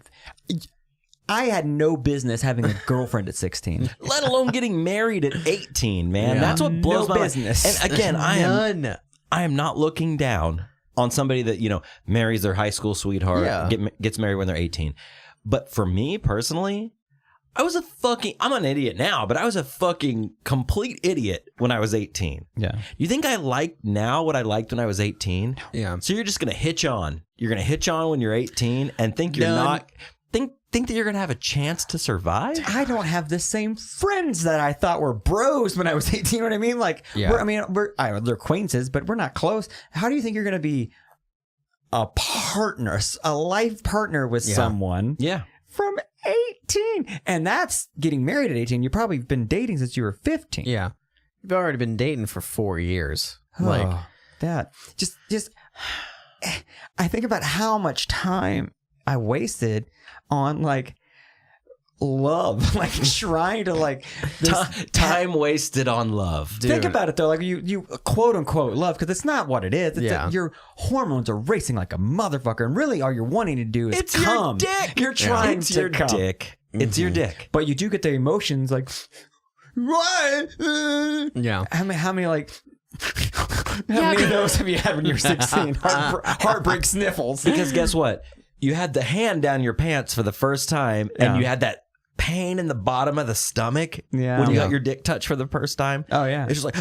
I had no business having a girlfriend at 16. Let alone getting married at 18, man. Yeah. That's what blows No my business. mind. And again, I am not looking down on somebody that, you know, marries their high school sweetheart, gets married when they're 18. But for me personally, I'm an idiot now, but I was a fucking complete idiot when I was 18. Yeah. You think I like now what I liked when I was 18? Yeah. So you're just going to hitch on. You're going to hitch on when you're 18 and think you're not, think that you're going to have a chance to survive? I don't have the same friends that I thought were bros when I was 18. You know what I mean? Like, they're acquaintances, but we're not close. How do you think you're going to be a partner, a life partner with someone? Yeah. From 18, and that's getting married at 18. You've probably been dating since you were 15. Yeah. You've already been dating for 4 years. Like that. Just I think about how much time I wasted on like love, like trying to like time wasted on love. Dude. Think about it though, like you quote unquote love, because it's not what it is. It's that your hormones are racing like a motherfucker, and really all you're wanting to do is come. Your dick. You're trying to your come. dick. It's your dick. But you do get the emotions like what? Yeah. How many like how many of those have you had when you're 16? Heartbreak sniffles. Because guess what? You had the hand down your pants for the first time, and you had that pain in the bottom of the stomach when you got your dick touched for the first time. Oh yeah, it's just like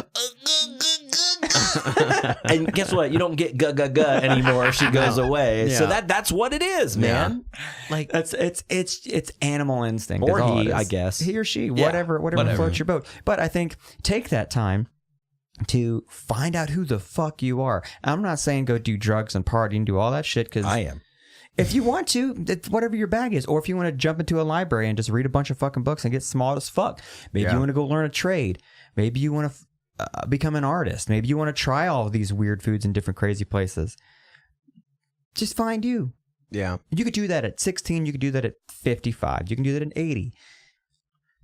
and guess what? You don't get guh anymore if she goes away. So that's what it is, man. Like it's animal instinct, or he, I guess, he or she, whatever floats your boat. But I think take that time to find out who the fuck you are. I'm not saying go do drugs and party and do all that shit, because I am. If you want to, it's whatever your bag is. Or if you want to jump into a library and just read a bunch of fucking books and get smart as fuck. Maybe you want to go learn a trade. Maybe you want to become an artist. Maybe you want to try all of these weird foods in different crazy places. Just find you. Yeah. You could do that at 16. You could do that at 55. You can do that at 80.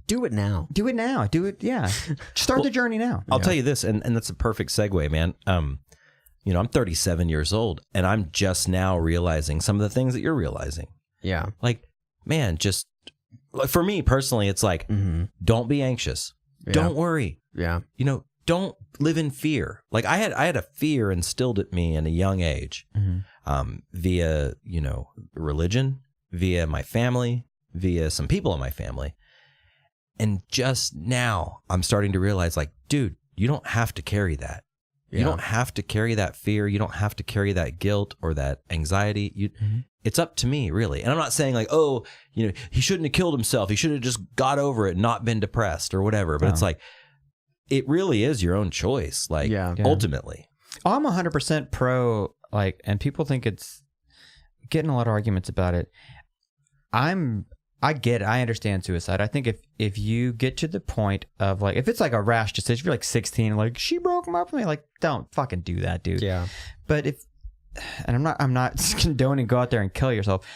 Do it now. Do it now. Do it, yeah. Start the journey now. I'll tell you this, and that's a perfect segue, man. You know, I'm 37 years old, and I'm just now realizing some of the things that you're realizing. Yeah. Like, man, just like for me personally, it's like, don't be anxious. Yeah. Don't worry. Yeah. You know, don't live in fear. Like I had a fear instilled at me in a young age, via, you know, religion via my family, via some people in my family. And just now I'm starting to realize, like, dude, you don't have to carry that. You don't have to carry that fear. You don't have to carry that guilt or that anxiety. It's up to me, really. And I'm not saying like, oh, you know, he shouldn't have killed himself. He should have just got over it and not been depressed or whatever. But it's like, it really is your own choice. Like, ultimately. I'm 100% pro, like, and people think it's getting a lot of arguments about it. I get it. I understand suicide. I think if you get to the point of like, if it's like a rash decision, if you're like 16, like she broke him up with me, like don't fucking do that, dude. Yeah. But and I'm not condoning go out there and kill yourself.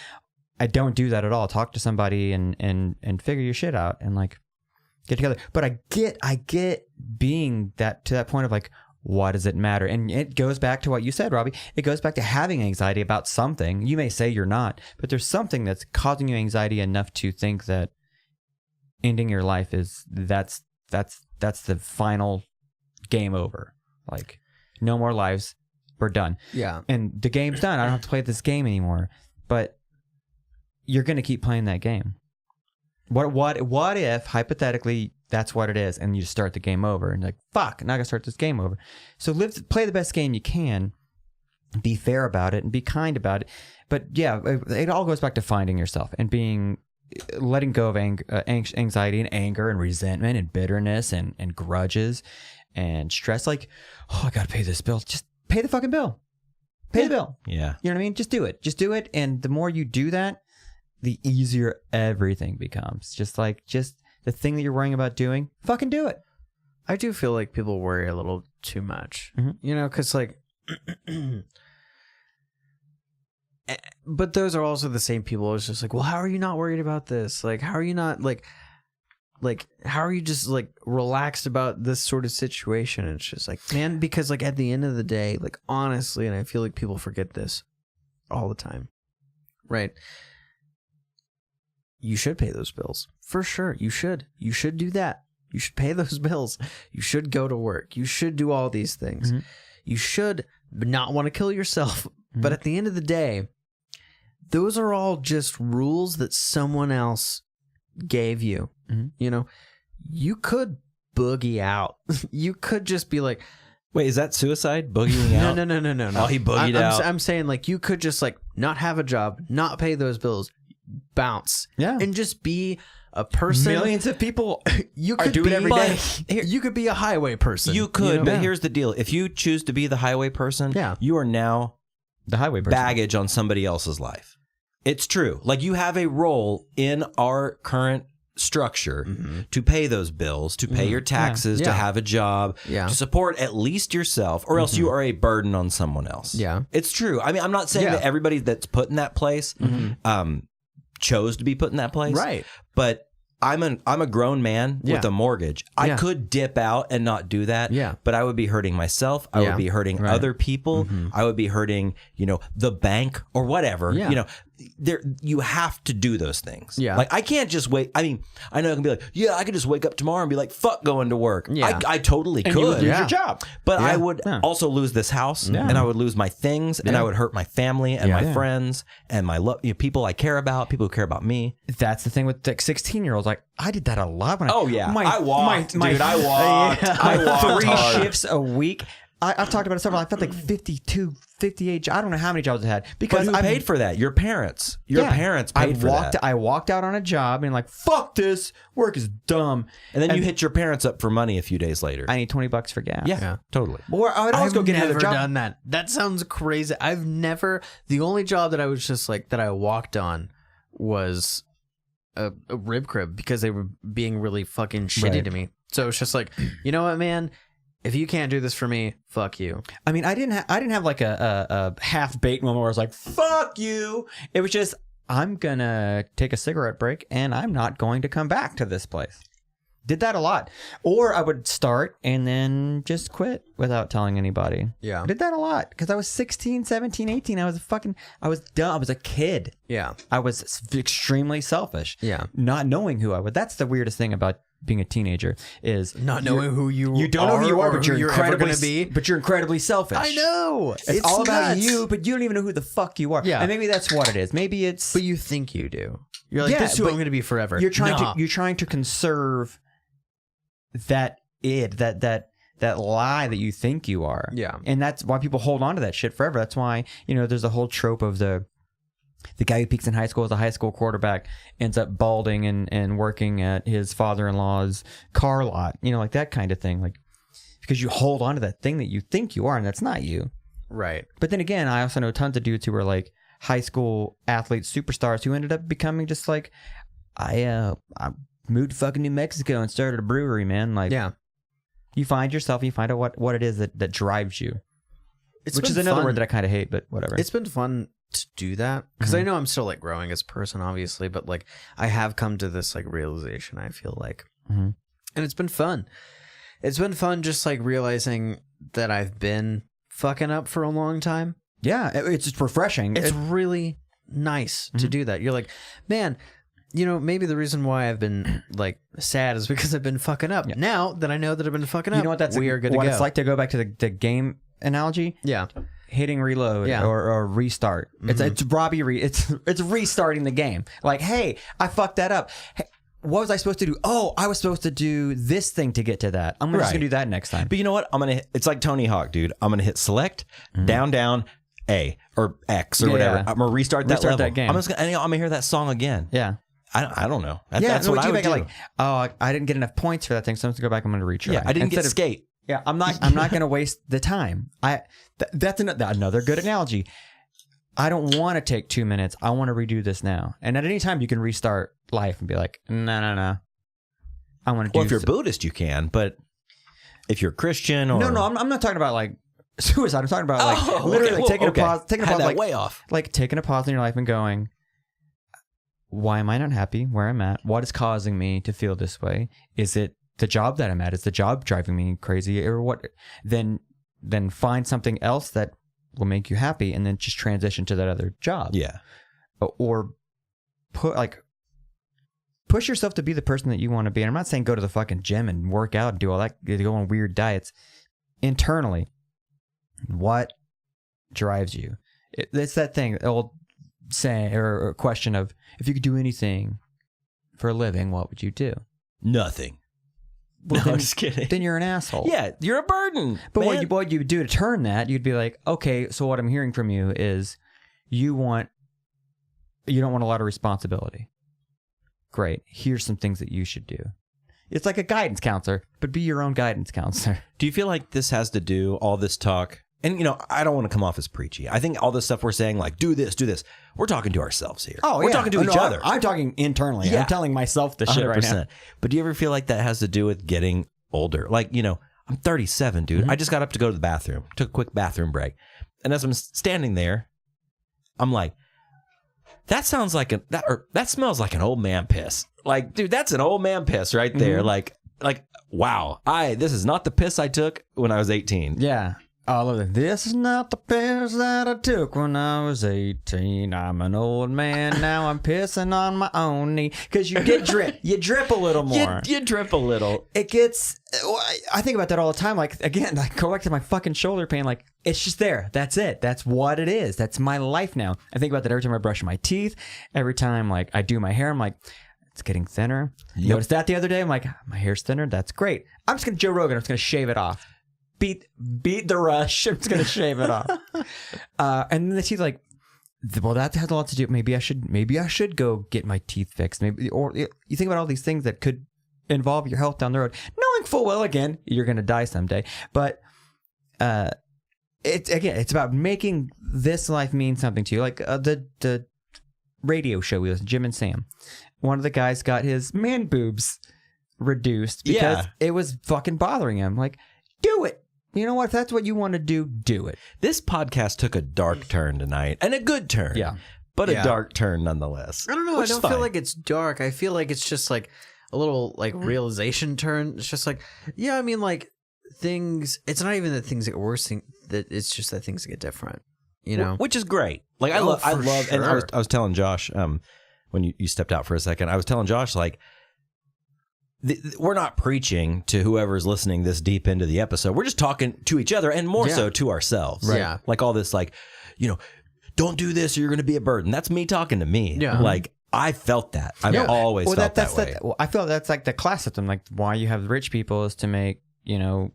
I don't do that at all. Talk to somebody and figure your shit out and like get together. But I get being that to that point of like, what does it matter? And it goes back to what you said, Robbie. It goes back to having anxiety about something. You may say you're not, but there's something that's causing you anxiety enough to think that ending your life is that's the final game over. Like, no more lives. We're done. Yeah. And the game's done. I don't have to play this game anymore. But you're going to keep playing that game. What if, hypothetically, that's what it is, and you just start the game over, and you're like, fuck, now I gotta start this game over. So play the best game you can, be fair about it, and be kind about it. But yeah, it all goes back to finding yourself and letting go of anxiety and anger and resentment and bitterness and grudges and stress. Like, oh, I gotta pay this bill. Just pay the fucking bill. Pay the bill. Yeah. You know what I mean? Just do it. And the more you do that, the easier everything becomes. Just the thing that you're worrying about doing, fucking do it. I do feel like people worry a little too much, you know, because like, but those are also the same people. It's just like, well, how are you not worried about this? Like, how are you not like, how are you just like relaxed about this sort of situation? And it's just like, man, because like at the end of the day, like honestly, and I feel like people forget this all the time, right? You should pay those bills. For sure. You should. You should do that. You should pay those bills. You should go to work. You should do all these things. You should not want to kill yourself. But at the end of the day, those are all just rules that someone else gave you. You know, you could boogie out. You could just be like, wait, is that suicide? Boogieing out? No. Oh, he boogied out. I'm saying like you could just like not have a job, not pay those bills, bounce, and just be a person. Millions of people you could do it every day. You could be a highway person. You could, but here's the deal: if you choose to be the highway person, you are now the highway person. Baggage on somebody else's life. It's true. Like you have a role in our current structure to pay those bills, to pay your taxes, to have a job, to support at least yourself, or else you are a burden on someone else. Yeah, it's true. I mean, I'm not saying that everybody that's put in that place chose to be put in that place, right? But I'm a grown man with a mortgage. I could dip out and not do that. Yeah, but I would be hurting myself. I would be hurting other people. I would be hurting, the bank or whatever. Yeah. You have to do those things. Yeah. Like I can't just wait. I mean, I know I can be like, I could just wake up tomorrow and be like, fuck going to work. Yeah. I totally could. You would lose your job. But I would also lose this house and I would lose my things and I would hurt my family and my friends and my people I care about, people who care about me. That's the thing with like 16-year-olds. Like I did that a lot when I walked, dude. I walked. I walked 3 shifts a week. I've talked about it several. I felt like 52, 58. I don't know how many jobs I had because I paid for that. Your parents. Your parents paid for that. I walked out on a job and like, fuck this. Work is dumb. And then you hit your parents up for money a few days later. I need $20 for gas. Yeah, totally. Or I would always go get another job. I've never done that. That sounds crazy. The only job that I was just like that I walked on was a rib crib because they were being really fucking shitty to me. So it's just like, you know what, man? If you can't do this for me, fuck you. I mean, I didn't have like a half-baked moment where I was like, fuck you. It was just, I'm going to take a cigarette break and I'm not going to come back to this place. Did that a lot. Or I would start and then just quit without telling anybody. Yeah. I did that a lot because I was 16, 17, 18. I was dumb. I was a kid. Yeah. I was extremely selfish. Yeah. Not knowing who I was. That's the weirdest thing about being a teenager is not knowing who you don't know who you are, but you're incredibly going to be. But you're incredibly selfish. I know. It's all about you, but you don't even know who the fuck you are. Yeah. And maybe that's what it is. Maybe it's. But you think you do. You're like, this is who I'm going to be forever. You're trying to conserve that lie that you think you are. Yeah. And that's why people hold on to that shit forever. That's why, there's a whole trope of the guy who peaks in high school as a high school quarterback ends up balding and working at his father-in-law's car lot, like that kind of thing. Like, because you hold on to that thing that you think you are, and that's not you. Right. But then again, I also know tons of dudes who were like high school athletes, superstars, who ended up becoming just like, I moved to fucking New Mexico and started a brewery, man. Like, yeah. You find yourself, you find out what it is that drives you. Which is another word that I kind of hate, but whatever. It's been fun to do that because I know I'm still like growing as a person, obviously, but like I have come to this like realization, I feel like. And it's been fun. It's been fun just like realizing that I've been fucking up for a long time. Yeah, it's just refreshing. It's really nice to do that. You're like, man, maybe the reason why I've been like sad is because I've been fucking up. Yeah. Now that I know that I've been fucking up, we are good to go. What it's like to go back to the game analogy. Yeah. Hitting reload or restart. It's Robbie. It's restarting the game. Like, hey, I fucked that up. Hey, what was I supposed to do? Oh, I was supposed to do this thing to get to that. I'm just gonna do that next time. But you know what? It's like Tony Hawk, dude. I'm gonna hit select, down, A or X or whatever. I'm gonna restart that level. That game. I'm gonna hear that song again. Yeah. I don't know. That's what I would do. Like, oh, I didn't get enough points for that thing, so I'm going to go back. I'm going to retry. Yeah, I didn't get skate. Yeah, I'm not going to waste the time. That's another good analogy. I don't want to take 2 minutes. I want to redo this now. And at any time, you can restart life and be like, no. I want to do. Well, if you're Buddhist, you can, but if you're Christian or no, I'm not talking about like suicide. I'm talking about like literally taking a pause, like way off, like taking a pause in your life and going, why am I not happy where I'm at? What is causing me to feel this way? Is it the job that I'm at? Is the job driving me crazy or what? Then find something else that will make you happy and then just transition to that other job. Yeah. Or push yourself to be the person that you want to be. And I'm not saying go to the fucking gym and work out and do all that, go on weird diets. Internally, what drives you? It's that thing, old saying or question of, if you could do anything for a living, what would you do? Nothing. Well, no, I'm just kidding. Then you're an asshole. Yeah, you're a burden. But what you would do to turn that, you'd be like, okay, so what I'm hearing from you is you don't want a lot of responsibility. Great. Here's some things that you should do. It's like a guidance counselor, but be your own guidance counselor. Do you feel like this has to do, all this talk, and I don't want to come off as preachy. I think all this stuff we're saying, like, do this, we're talking to ourselves here. Oh, we're talking to each other. I'm talking internally. Yeah. I'm telling myself this shit right now. But do you ever feel like that has to do with getting older? Like, I'm 37, dude. I just got up to go to the bathroom, took a quick bathroom break. And as I'm standing there, I'm like, that sounds like that smells like an old man piss. Like, dude, that's an old man piss right there. Like, wow. This is not the piss I took when I was 18. Yeah. Oh, I love it. This is not the piss that I took when I was 18. I'm an old man now. I'm pissing on my own knee. Because you get drip. You drip a little more. You drip a little. It gets... I think about that all the time. Like, again, go back to my fucking shoulder pain. Like, it's just there. That's it. That's what it is. That's my life now. I think about that every time I brush my teeth. Every time, like, I do my hair. I'm like, it's getting thinner. You noticed that the other day? I'm like, my hair's thinner. That's great. I'm just going to Joe Rogan. I'm just going to shave it off. Beat the rush. I'm just gonna shave it off. And then the teeth, like, well, that has a lot to do. Maybe I should go get my teeth fixed. Maybe, or you think about all these things that could involve your health down the road, knowing full well, again, you're gonna die someday. But it's about making this life mean something to you. Like the radio show we listen to, Jim and Sam. One of the guys got his man boobs reduced because it was fucking bothering him. Like, do it. You know what? If that's what you want to do, do it. This podcast took a dark turn tonight, and a good turn. Yeah. But a dark turn nonetheless. I don't know. I don't feel like it's dark. I feel like it's just like a little like realization turn. It's just like, yeah, I mean, like things, it's not even that things get worse, that it's just that things get different, Which is great. Like, I love, sure. And I was telling Josh, when you stepped out for a second, I was telling Josh, like, we're not preaching to whoever's listening this deep into the episode. We're just talking to each other and more so to ourselves. Right. Yeah. Like all this, like, don't do this or you're going to be a burden. That's me talking to me. Yeah. Like, I felt that. I've always felt that way. I feel that's like the class system. Like why you have rich people is to make, middle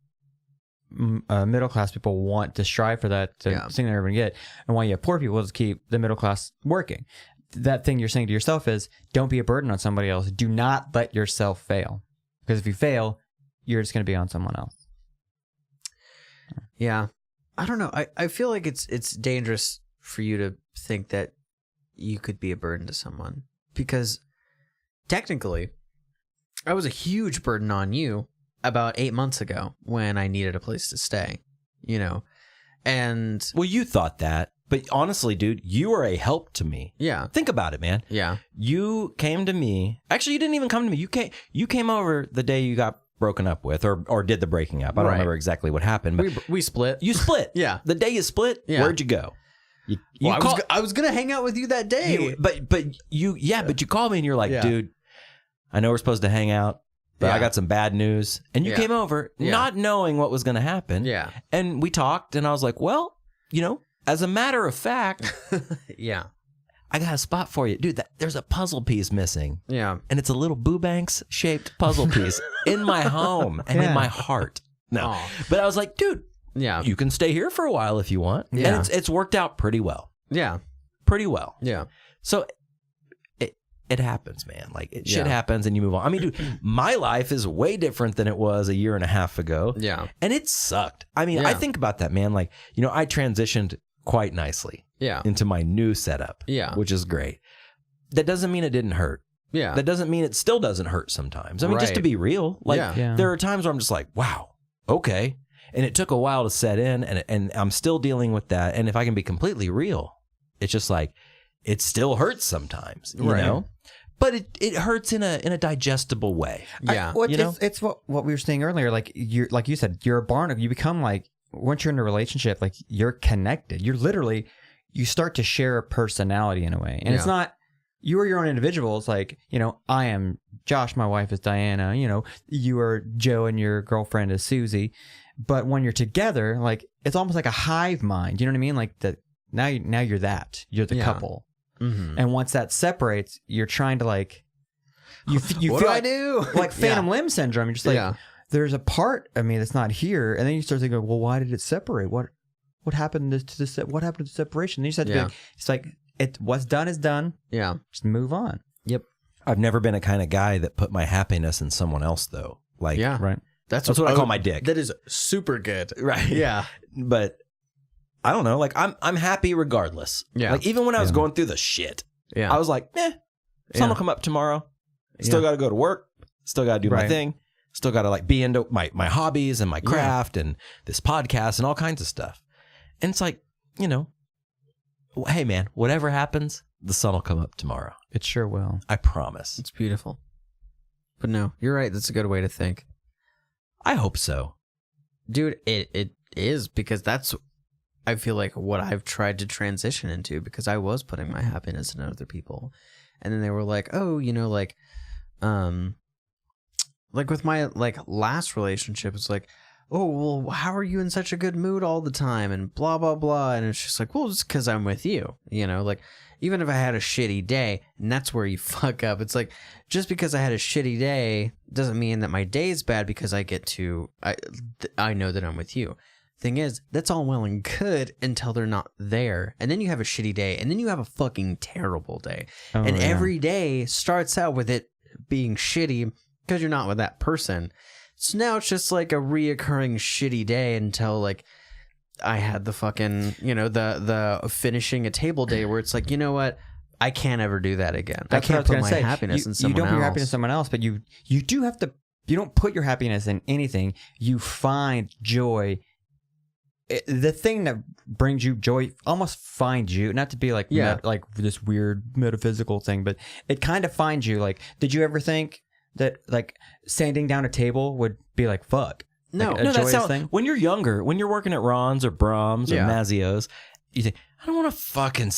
class people want to strive for that to thing they're going to get. And why you have poor people is to keep the middle class working. That thing you're saying to yourself is don't be a burden on somebody else. Do not let yourself fail. Because if you fail, you're just going to be on someone else. Yeah. I don't know. I feel like it's dangerous for you to think that you could be a burden to someone. Because technically, I was a huge burden on you about 8 months ago when I needed a place to stay, and... Well, you thought that, but honestly, dude, you were a help to me. Yeah. Think about it, man. Yeah. You came to me. Actually, you didn't even come to me. You came over the day you got broken up with or did the breaking up. I don't remember exactly what happened, but we split. You split. Yeah. The day you split, where'd you go? I was gonna hang out with you that day. But you called me and you're like, dude, I know we're supposed to hang out, but I got some bad news. And you came over not knowing what was going to happen. Yeah. And we talked and I was like, well, as a matter of fact, I got a spot for you. Dude, there's a puzzle piece missing. Yeah. And it's a little Boo Banks shaped puzzle piece in my home and in my heart. No. But I was like, dude, you can stay here for a while if you want. Yeah. And it's worked out pretty well. Yeah. Pretty well. Yeah. So it happens, man. Like shit happens and you move on. I mean, dude, my life is way different than it was a year and a half ago. Yeah. And it sucked. I mean, I think about that, man. Like, I transitioned quite nicely into my new setup, which is great. That doesn't mean it didn't hurt. Yeah. That doesn't mean it still doesn't hurt sometimes. I mean, just to be real, like there are times where I'm just like, wow, okay. And it took a while to set in and I'm still dealing with that. And if I can be completely real, it's just like, it still hurts sometimes, you know? But it hurts in a digestible way. Yeah. It's what we were saying earlier. Like you said, you're a barnacle. You become like, once you're in a relationship, like you're connected. You're literally, you start to share a personality in a way. And it's not, you are your own individuals. Like, I am Josh, my wife is Diana, you are Joe and your girlfriend is Susie. But when you're together, like it's almost like a hive mind. You know what I mean? Like now you're you're the couple. Mm-hmm. And once that separates, you're trying to like, you what feel do I do? Like phantom limb syndrome. You're just like, there's a part of me that's not here. And then you start thinking, well, why did it separate? What happened to this? What happened to the separation? And you just have to be like, it's like, what's done is done. Yeah. Just move on. Yep. I've never been a kind of guy that put my happiness in someone else though. Like, right. That's what I call my dick. That is super good. Right. Yeah. But I don't know. Like I'm happy regardless. Yeah. Like even when I was going through the shit, I was like, sun will come up tomorrow. Still got to go to work. Still got to do my thing. Still got to like be into my hobbies and my craft and this podcast and all kinds of stuff. And it's like, hey man, whatever happens, the sun will come up tomorrow. It sure will. I promise. It's beautiful. But no, you're right. That's a good way to think. I hope so. Dude, it is because that's, I feel like what I've tried to transition into because I was putting my happiness in other people. And then they were like, oh, like with my like last relationship, it's like, oh, well, how are you in such a good mood all the time? And blah, blah, blah. And it's just like, well, it's because I'm with you, like even if I had a shitty day, and that's where you fuck up. It's like, just because I had a shitty day doesn't mean that my day is bad because I know that I'm with you. Thing is, that's all well and good until they're not there. And then you have a shitty day, and then you have a fucking terrible day. Every day starts out with it being shitty because you're not with that person. So now it's just like a reoccurring shitty day until like I had the fucking, the finishing a table day where it's like, you know what? I can't ever do that again. I can't put my happiness in someone else. You don't put your happiness in someone else, but you do have to, you don't put your happiness in anything. You find joy. The thing that brings you joy almost finds you, not to be like, like this weird metaphysical thing, but it kind of finds you. Like, did you ever think that like sanding down a table would be like, fuck? No, like that sounds, thing? When you're younger, when you're working at Ron's or Brahms or Mazzio's, you think, I don't want to fucking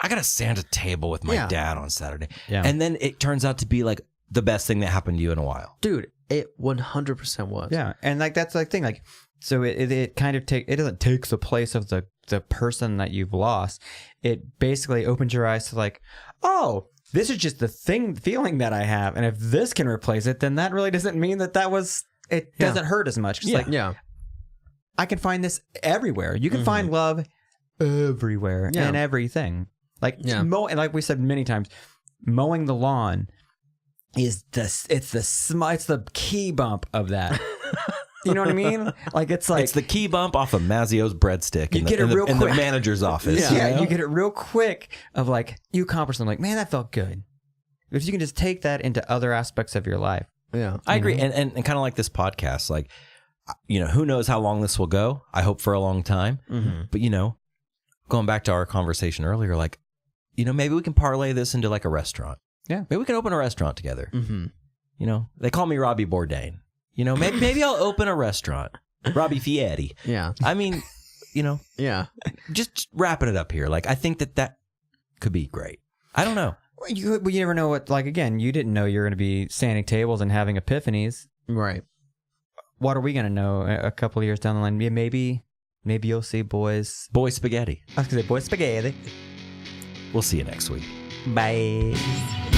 I got to sand a table with my dad on Saturday. Yeah. And then it turns out to be like the best thing that happened to you in a while. Dude, it 100% was. Yeah, and like that's the thing. Like, so it kind of it doesn't take the place of the person that you've lost. It basically opens your eyes to like, oh, this is just the feeling that I have, and if this can replace it, then that really doesn't mean that was. It doesn't hurt as much. It's like, I can find this everywhere. You can find love everywhere and everything. Like and like we said many times, mowing the lawn is it's the key bump of that. You know what I mean? Like it's the key bump off of Mazzio's breadstick in the manager's office. Yeah, you get it real quick of like you accomplish something. Like, man, that felt good. If you can just take that into other aspects of your life. Yeah, I agree. And kind of like this podcast, like, who knows how long this will go? I hope for a long time. Mm-hmm. But going back to our conversation earlier, like, maybe we can parlay this into like a restaurant. Yeah, maybe we can open a restaurant together. Mm-hmm. They call me Robbie Bourdain. Maybe I'll open a restaurant. Robbie Fietti. Yeah. I mean, Yeah. Just wrapping it up here. Like, I think that could be great. I don't know. You never know what, like, again, you didn't know you were going to be sanding tables and having epiphanies. Right. What are we going to know a couple of years down the line? Maybe you'll see Boy Spaghetti. I was going to say Boy Spaghetti. We'll see you next week. Bye.